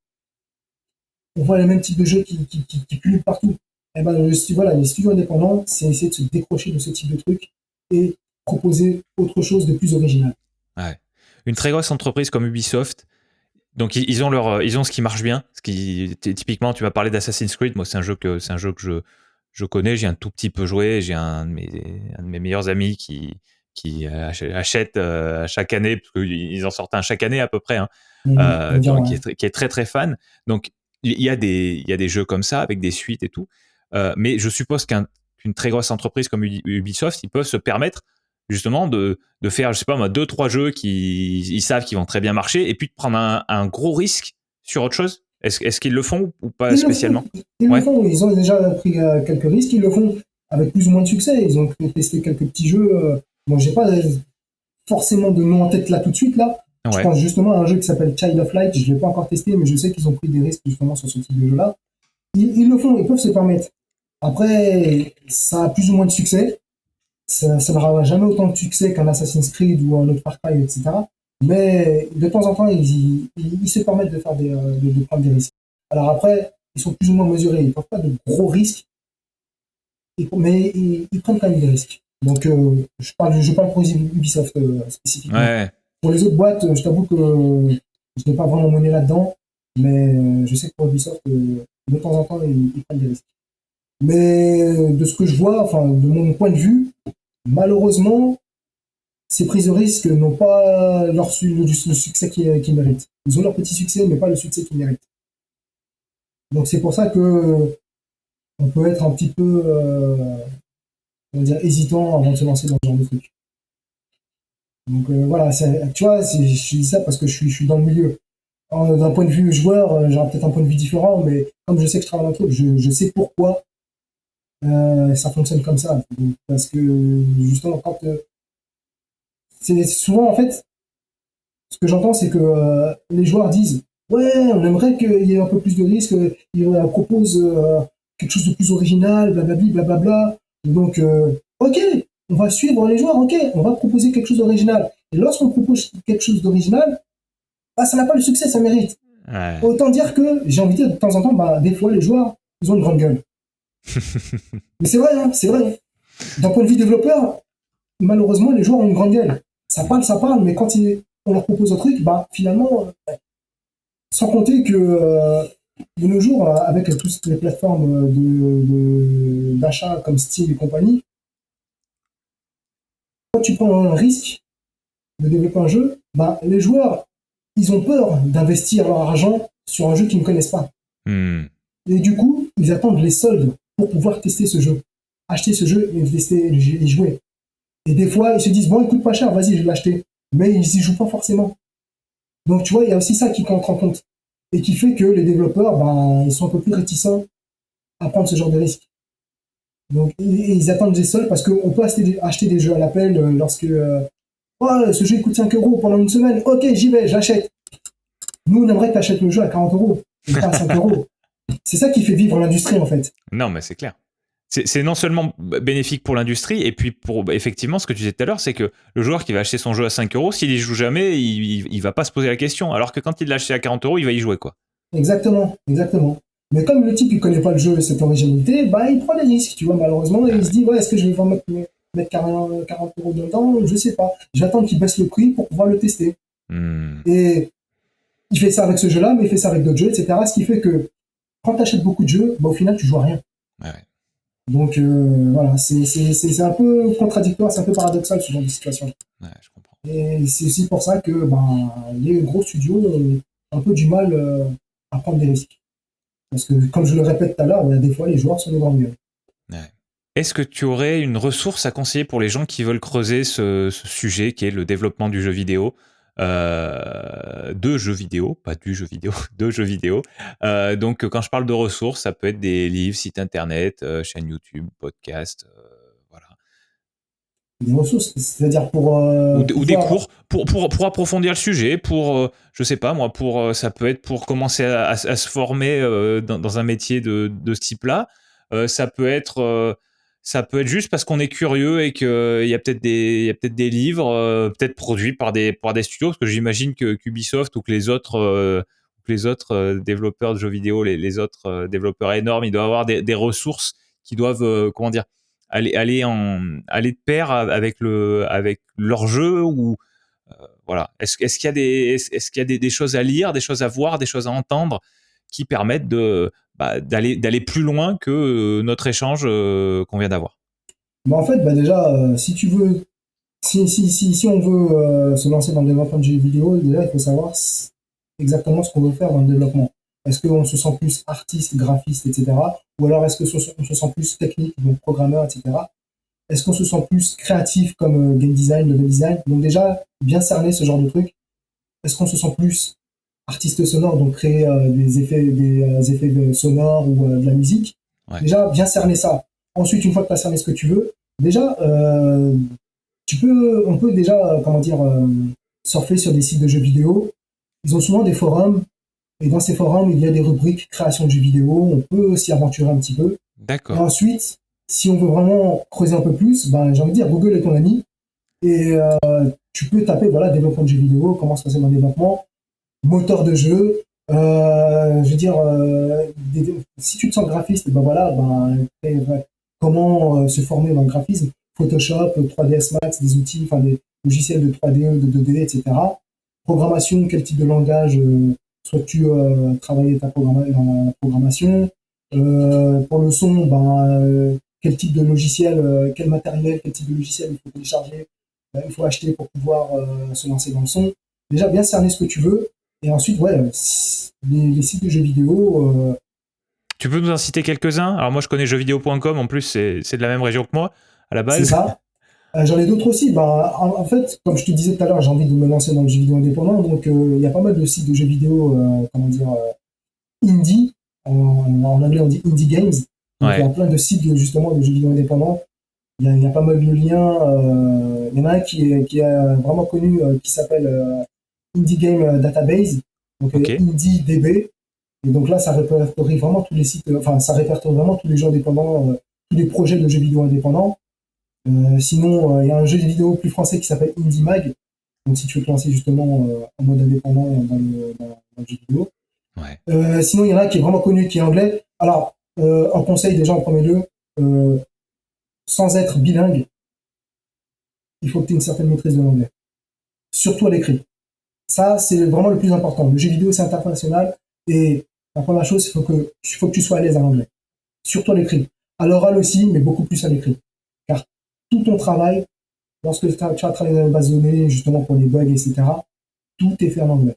On voit les mêmes types de jeux qui pullulent partout. Et les studios indépendants, c'est essayer de se décrocher de ce type de trucs et proposer autre chose de plus original. Ouais. Une très grosse entreprise comme Ubisoft, donc ils ont ce qui marche bien. Typiquement, tu m'as parlé d'Assassin's Creed. Moi, c'est un jeu que je connais. J'ai un tout petit peu joué. J'ai un de mes meilleurs amis qui achète chaque année, parce qu'ils en sortent un chaque année à peu près, qui est très très fan. Donc il y a des jeux comme ça avec des suites et tout. Mais je suppose qu'une très grosse entreprise comme Ubisoft, ils peuvent se permettre justement de faire, je sais pas moi, 2-3 jeux qui ils savent qu'ils vont très bien marcher, et puis de prendre un gros risque sur autre chose. Est-ce qu'ils le font ou pas Ils le font, spécialement? ils le Ouais, font, ils ont déjà pris quelques risques, ils le font avec plus ou moins de succès. Ils ont testé quelques petits jeux. Bon, j'ai pas forcément de nom en tête là tout de suite là. Je ouais, pense justement à un jeu qui s'appelle Child of Light. Je l'ai pas encore testé, mais je sais qu'ils ont pris des risques justement sur ce type de jeu-là. Ils le font, ils peuvent se permettre. Après, ça a plus ou moins de succès. Ça n'aura jamais autant de succès qu'un Assassin's Creed ou un autre Far Cry, etc. Mais de temps en temps, ils se permettent de faire de prendre des risques. Alors après, ils sont plus ou moins mesurés. Ils ne prennent pas de gros risques, mais ils prennent quand même des risques. Donc, je parle pour Ubisoft spécifiquement. ouais. Pour les autres boîtes, je t'avoue que je n'ai pas vraiment mon nez là-dedans, mais je sais que pour Ubisoft, de temps en temps, ils prennent des risques. Mais de ce que je vois, enfin, de mon point de vue, malheureusement, ces prises de risque n'ont pas le succès qu'ils méritent. Ils ont leur petit succès, mais pas le succès qu'ils méritent. Donc c'est pour ça que on peut être un petit peu on va dire, hésitant avant de se lancer dans ce genre de truc. Donc voilà, tu vois, je dis ça parce que je suis dans le milieu. D'un point de vue joueur, j'aurais peut-être un point de vue différent, mais comme je sais que je travaille dans le truc, je sais pourquoi ça fonctionne comme ça. Donc, parce que justement, quand c'est souvent en fait, ce que j'entends, c'est que les joueurs disent ouais, on aimerait qu'il y ait un peu plus de risques, ils proposent quelque chose de plus original, blablabli, blablabla. Donc, ok, on va suivre les joueurs, ok, on va proposer quelque chose d'original. Et lorsqu'on propose quelque chose d'original, bah, ça n'a pas le succès, que ça mérite. Ouais. Autant dire que j'ai envie de dire de temps en temps, bah, des fois, les joueurs, ils ont une grande gueule. Mais c'est vrai, hein, c'est vrai. D'un point de vue développeur, malheureusement, les joueurs ont une grande gueule. Ça parle, mais quand on leur propose un truc, bah, finalement, sans compter que de nos jours, avec toutes les plateformes d'achat comme Steam et compagnie, quand tu prends un risque de développer un jeu, bah, les joueurs, ils ont peur d'investir leur argent sur un jeu qu'ils ne connaissent pas. Hmm. Et du coup, ils attendent les soldes pour pouvoir tester ce jeu. Acheter ce jeu et tester et jouer. Et des fois, ils se disent, bon, il coûte pas cher, vas-y, je vais l'acheter. Mais ils y jouent pas forcément. Donc, tu vois, il y a aussi ça qui entre en compte. Et qui fait que les développeurs, ben, ils sont un peu plus réticents à prendre ce genre de risque. Donc, ils attendent des soldes parce qu'on peut acheter des jeux à l'appel lorsque oh, ce jeu il coûte 5 euros pendant une semaine. Ok, j'y vais, j'achète. Nous, on aimerait que tu achètes le jeu à 40 euros et pas à 5 euros. C'est ça qui fait vivre l'industrie en fait. Non, mais c'est clair. C'est non seulement bénéfique pour l'industrie, et puis pour effectivement ce que tu disais tout à l'heure, c'est que le joueur qui va acheter son jeu à 5 euros, s'il y joue jamais, il va pas se poser la question. Alors que quand il l'a acheté à 40 euros, il va y jouer, quoi. Exactement, exactement. Mais comme le type il connaît pas le jeu et cette originalité, bah il prend des risques, tu vois, malheureusement, et Ah il se ouais. dit ouais, est-ce que je vais vraiment mettre 40 euros dedans? Je sais pas. J'attends qu'il baisse le prix pour pouvoir le tester. Hmm. Et il fait ça avec ce jeu-là, mais il fait ça avec d'autres jeux, etc. Ce qui fait que quand tu achètes beaucoup de jeux, bah, au final, tu joues à rien. Ouais, ouais. Donc voilà, c'est un peu contradictoire, c'est un peu paradoxal ce genre de situation. Ouais, je comprends. Et c'est aussi pour ça que ben, les gros studios ont un peu du mal à prendre des risques. Parce que, comme je le répète tout à l'heure, des fois, les joueurs sont des grandes gueules. Ouais. Est-ce que tu aurais une ressource à conseiller pour les gens qui veulent creuser ce sujet qui est le développement du jeu vidéo, de jeux vidéo, pas du jeu vidéo, de jeux vidéo. Donc, quand je parle de ressources, ça peut être des livres, sites internet, chaîne YouTube, podcast, voilà. Des ressources, c'est-à-dire pour Ou des pouvoir. cours pour approfondir le sujet, pour, je sais pas moi, ça peut être pour commencer à se former dans un métier de ce type-là. Ça peut être juste parce qu'on est curieux et qu'il y a il y a peut-être des livres, peut-être produits par des studios, parce que j'imagine qu'Ubisoft ou que les autres développeurs de jeux vidéo, les autres développeurs énormes, ils doivent avoir des ressources qui doivent, comment dire, aller de pair avec leur jeu, ou voilà. Est-ce qu'il y a des choses à lire, des choses à voir, des choses à entendre qui permettent d'aller plus loin que notre échange qu'on vient d'avoir? Mais en fait, bah déjà, si tu veux, si on veut se lancer dans le développement de jeux vidéo, déjà, il faut savoir exactement ce qu'on veut faire dans le développement. Est-ce qu'on se sent plus artiste, graphiste, etc. Ou alors est-ce qu'on se sent plus technique, donc programmeur, etc. Est-ce qu'on se sent plus créatif comme game design, level design? Donc déjà, bien cerner ce genre de truc. Est-ce qu'on se sent plus artiste sonore, donc créer des effets sonores ou de la musique. Ouais. Déjà, bien cerner ça. Ensuite, une fois que tu as cerné ce que tu veux, déjà, on peut déjà, comment dire, surfer sur des sites de jeux vidéo. Ils ont souvent des forums, et dans ces forums, il y a des rubriques création de jeux vidéo. On peut s'y aventurer un petit peu. Et D'accord. ensuite, si on veut vraiment creuser un peu plus, ben, j'ai envie de dire, Google est ton ami. Et tu peux taper, voilà, développement de jeux vidéo, comment se passer dans le développement, moteur de jeu. Je veux dire, si tu te sens graphiste, ben voilà, comment se former dans le graphisme, Photoshop, 3ds Max, des outils, enfin des logiciels de 3D, de 2D, etc. Programmation, quel type de langage souhaites-tu travailler dans la programmation. Pour le son, quel type de logiciel, quel matériel, quel type de logiciel il faut télécharger, il faut acheter pour pouvoir se lancer dans le son. Déjà bien cerner ce que tu veux. Et ensuite, ouais, les sites de jeux vidéo. Tu peux nous en citer quelques-uns? Alors moi, je connais jeuxvideo.com, en plus, c'est de la même région que moi, à la C'est base. ça. J'en ai d'autres aussi. En fait, comme je te disais tout à l'heure, j'ai envie de me lancer dans le jeu vidéo indépendant. Donc, il y a pas mal de sites de jeux vidéo, comment dire, indie. En anglais, on dit indie games. Donc, il y a plein de sites justement de jeux vidéo indépendants. Il y a pas mal de liens. Il y en a un qui est vraiment connu, qui s'appelle Indie Game Database. Donc, Ok. IndieDB. Et donc là, ça répertorie vraiment tous les sites, enfin, ça répertorie vraiment tous les jeux indépendants, tous les projets de jeux vidéo indépendants. Sinon, il y a un jeu vidéo plus français qui s'appelle Indie Mag. Donc, si tu veux te lancer justement en mode indépendant dans le jeu vidéo. Ouais. Sinon, il y en a un qui est vraiment connu, qui est anglais. Alors, un conseil déjà en premier lieu, sans être bilingue, il faut que tu aies une certaine maîtrise de l'anglais. Surtout à l'écrit. Ça, c'est vraiment le plus important. Le jeu vidéo, c'est international. Et la première chose, il faut que tu sois à l'aise à l'anglais. Surtout à l'écrit. À l'oral aussi, mais beaucoup plus à l'écrit. Car tout ton travail, lorsque tu vas travailler dans les bases de données, justement pour les bugs, etc., tout est fait en anglais.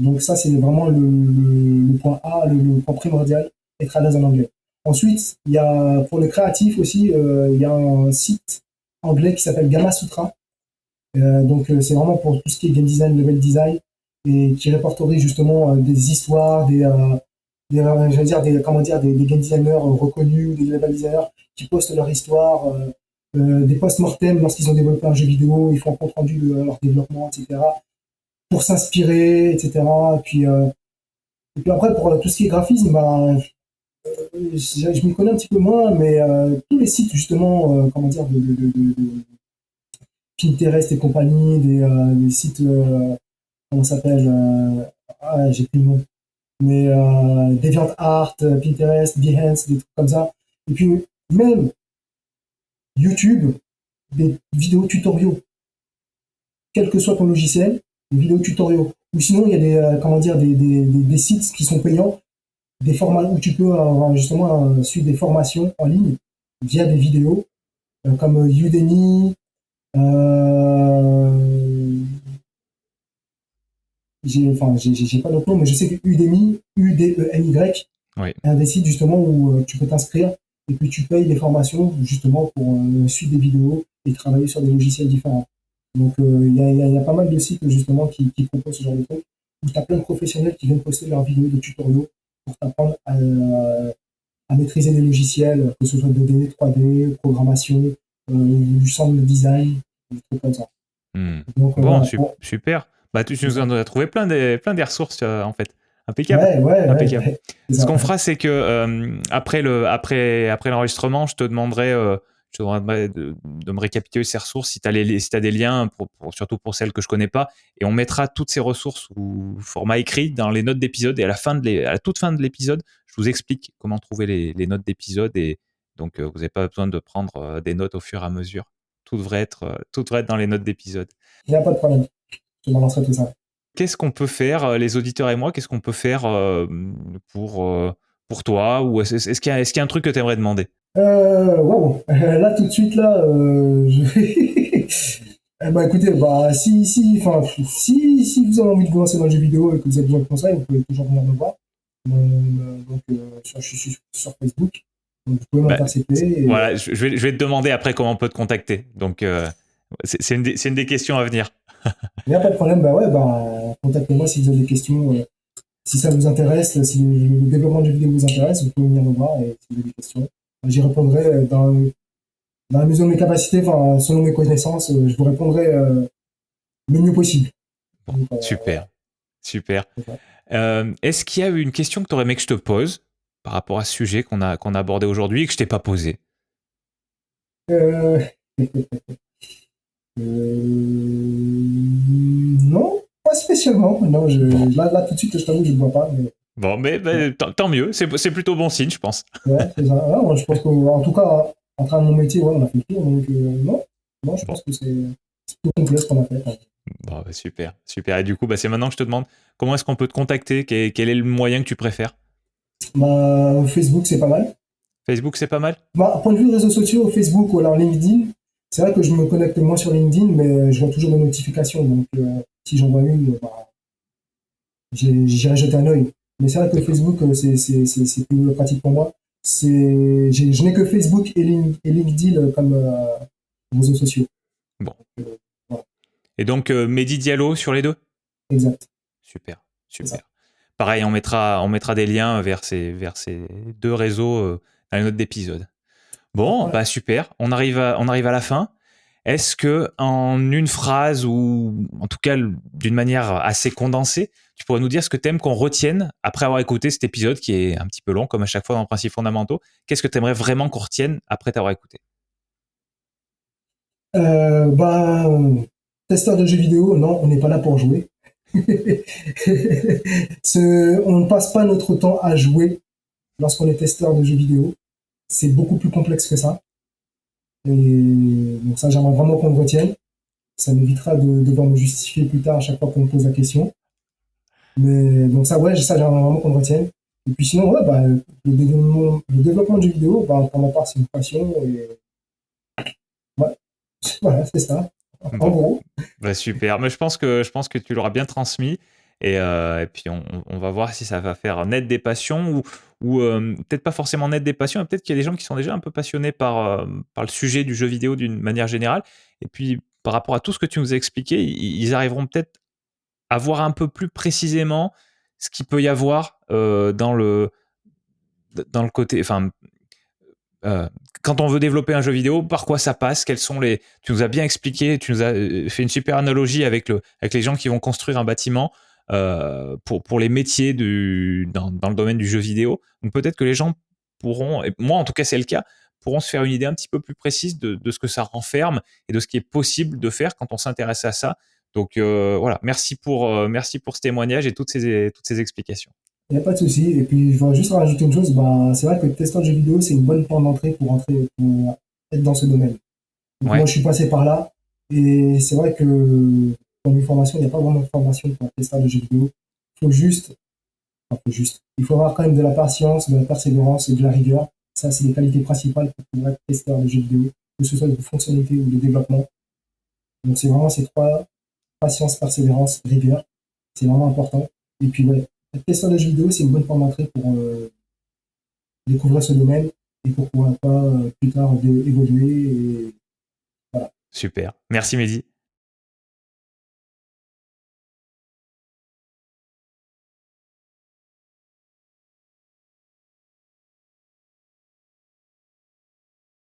Donc ça, c'est vraiment le point A, le point primordial, être à l'aise en anglais. Ensuite, il y a, pour le créatif aussi, il y a un site anglais qui s'appelle Gamma Sutra. Donc c'est vraiment pour tout ce qui est game design, level design, et qui répertorie justement des histoires, je veux dire, comment dire, des game designers reconnus, des level designers qui postent leur histoire, des post-mortem lorsqu'ils ont développé un jeu vidéo, ils font un compte rendu de leur développement, etc. Pour s'inspirer, etc. Et puis après, pour tout ce qui est graphisme, je m'y connais un petit peu moins, mais tous les sites justement, comment dire, de Pinterest et compagnie, des sites, comment ça s'appelle, j'ai plus le nom, mais DeviantArt, Pinterest, Behance, des trucs comme ça. Et puis même YouTube, des vidéos tutoriaux, quel que soit ton logiciel, des vidéos tutoriaux. Ou sinon, il y a comment dire, des sites qui sont payants, des formats où tu peux justement suivre des formations en ligne via des vidéos, comme Udemy. J'ai pas d'autre nom, mais je sais que Udemy, Udemy, Oui. est un des sites justement où tu peux t'inscrire et puis tu payes des formations justement pour suivre des vidéos et travailler sur des logiciels différents. Donc il y a pas mal de sites justement qui proposent ce genre de trucs où tu as plein de professionnels qui viennent poster leurs vidéos de tutoriaux pour t'apprendre à maîtriser les logiciels, que ce soit 2D, 3D, programmation, du sound design, des trucs comme ça. Donc, Bon, voilà. super. Bah, tu nous en as trouvé plein des ressources, en fait. Impeccable. Ouais, Impeccable. c'est Ce ça. qu'on fera, c'est que après l'enregistrement, je te demanderai, de me récapituler ces ressources si tu as, si t'as des liens, surtout pour celles que je connais pas. Et on mettra toutes ces ressources sous format écrit dans les notes d'épisode. Et à la toute fin de l'épisode, je vous explique comment trouver les notes d'épisode. Et donc, vous n'avez pas besoin de prendre des notes au fur et à mesure. Tout devrait être dans les notes d'épisode. Il n'y a pas de problème. Je balancerai tout ça. Qu'est-ce qu'on peut faire, les auditeurs et moi, qu'est-ce qu'on peut faire pour, pour toi? Ou est-ce qu'il y a un truc que tu aimerais demander? Wow. Là, tout de suite, là, écoutez, si vous avez envie de vous lancer dans le jeu vidéo et que vous avez besoin de conseils, vous pouvez toujours venir me voir. Donc, je suis sur Facebook. Donc, vous pouvez Bah, m'intercepter. voilà, je vais te demander après comment on peut te contacter. Donc, c'est une des questions à venir. Il n'y a pas de problème. Contactez-moi si vous avez des questions si ça vous intéresse, si le développement du vidéo vous intéresse, vous pouvez venir me voir et si vous avez des questions, j'y répondrai dans la mesure de mes capacités, enfin, selon mes connaissances, je vous répondrai le mieux possible. Bon, Donc, super, super. c'est ça. Est-ce qu'il y a une question que tu aurais aimé que je te pose par rapport à ce sujet qu'on a abordé aujourd'hui et que je t'ai pas posé? Euh, non, pas spécialement. Non, Bon, là, tout de suite, je t'avoue, je ne vois pas. Mais, bon, mais ouais, tant mieux, c'est plutôt bon signe, je pense. ouais, c'est ça. Ouais, moi, je pense qu'en tout cas, en train de mon métier, ouais, on a fait le tour. Donc, non, non, je Bon, pense que c'est tout complet ce qu'on a fait. Ouais. bon bah, super, super. Et du coup, bah, c'est maintenant que je te demande comment est-ce qu'on peut te contacter, quel est le moyen que tu préfères? Bah, Facebook, c'est pas mal. Facebook, c'est pas mal? Bah, à point de vue réseaux sociaux, Facebook ou alors LinkedIn, c'est vrai que je me connecte moins sur LinkedIn, mais je vois toujours des notifications. Donc, si j'en vois une, bah, j'irai jeter un œil. Mais c'est vrai que D'accord. Facebook, c'est plus pratique pour moi. Je n'ai que Facebook et LinkedIn comme réseaux sociaux. Bon. Euh, voilà, Et donc, Mehdi Diallo sur les deux? exact, Super, c'est ça. super. Pareil, on mettra des liens vers ces deux réseaux dans les notes d'épisode. Bon, Ouais. bah super. On arrive à la fin. Est-ce que en une phrase ou en tout cas d'une manière assez condensée, tu pourrais nous dire ce que tu aimes qu'on retienne après avoir écouté cet épisode qui est un petit peu long comme à chaque fois dans Principes fondamentaux? Qu'est-ce que tu aimerais vraiment qu'on retienne après t'avoir écouté? Bah, testeur de jeux vidéo, non, on n'est pas là pour jouer. On ne passe pas notre temps à jouer lorsqu'on est testeur de jeux vidéo. C'est beaucoup plus complexe que ça. Et donc ça, j'aimerais vraiment qu'on le retienne. Ça m'évitera de devoir me justifier plus tard à chaque fois qu'on me pose la question. Mais donc ça, ouais, ça, j'aimerais vraiment qu'on le retienne. Et puis sinon, ouais, bah, le développement de jeux vidéo, bah, pour ma part, c'est une passion. Et ouais, voilà, c'est ça. En Bon, gros, bah super. Mais je pense que tu l'auras bien transmis. Et puis on va voir si ça va faire naître des passions ou peut-être pas forcément naître des passions, mais peut-être qu'il y a des gens qui sont déjà un peu passionnés par le sujet du jeu vidéo d'une manière générale. Et puis par rapport à tout ce que tu nous as expliqué, ils arriveront peut-être à voir un peu plus précisément ce qu'il peut y avoir dans le côté, enfin, euh, quand on veut développer un jeu vidéo, par quoi ça passe, quels sont les... Tu nous as bien expliqué, tu nous as fait une super analogie avec les gens qui vont construire un bâtiment pour les métiers dans le domaine du jeu vidéo. Donc peut-être que les gens pourront, et moi en tout cas c'est le cas, pourront se faire une idée un petit peu plus précise de ce que ça renferme et de ce qui est possible de faire quand on s'intéresse à ça. Donc voilà, merci pour ce témoignage et toutes ces explications. il n'y a pas de souci. Et puis, je voudrais juste rajouter une chose. Bah, c'est vrai que le testeur de jeux vidéo, c'est une bonne porte d'entrée pour entrer, pour être dans ce domaine. Donc, moi, Ouais, je suis passé par là. Et c'est vrai que dans une formation, il n'y a pas vraiment de formation pour un testeur de jeux vidéo. Il faut juste, enfin, il faut avoir quand même de la patience, de la persévérance et de la rigueur. Ça, c'est les qualités principales pour pouvoir être testeur de jeux vidéo, que ce soit de fonctionnalité ou de développement. Donc, c'est vraiment ces trois: patience, persévérance, rigueur. C'est vraiment important. Et puis, ouais, être testeur de jeux vidéo, c'est une bonne porte d'entrée pour découvrir ce domaine et pour pouvoir pas plus tard évoluer. Et voilà. super. Merci Mehdi.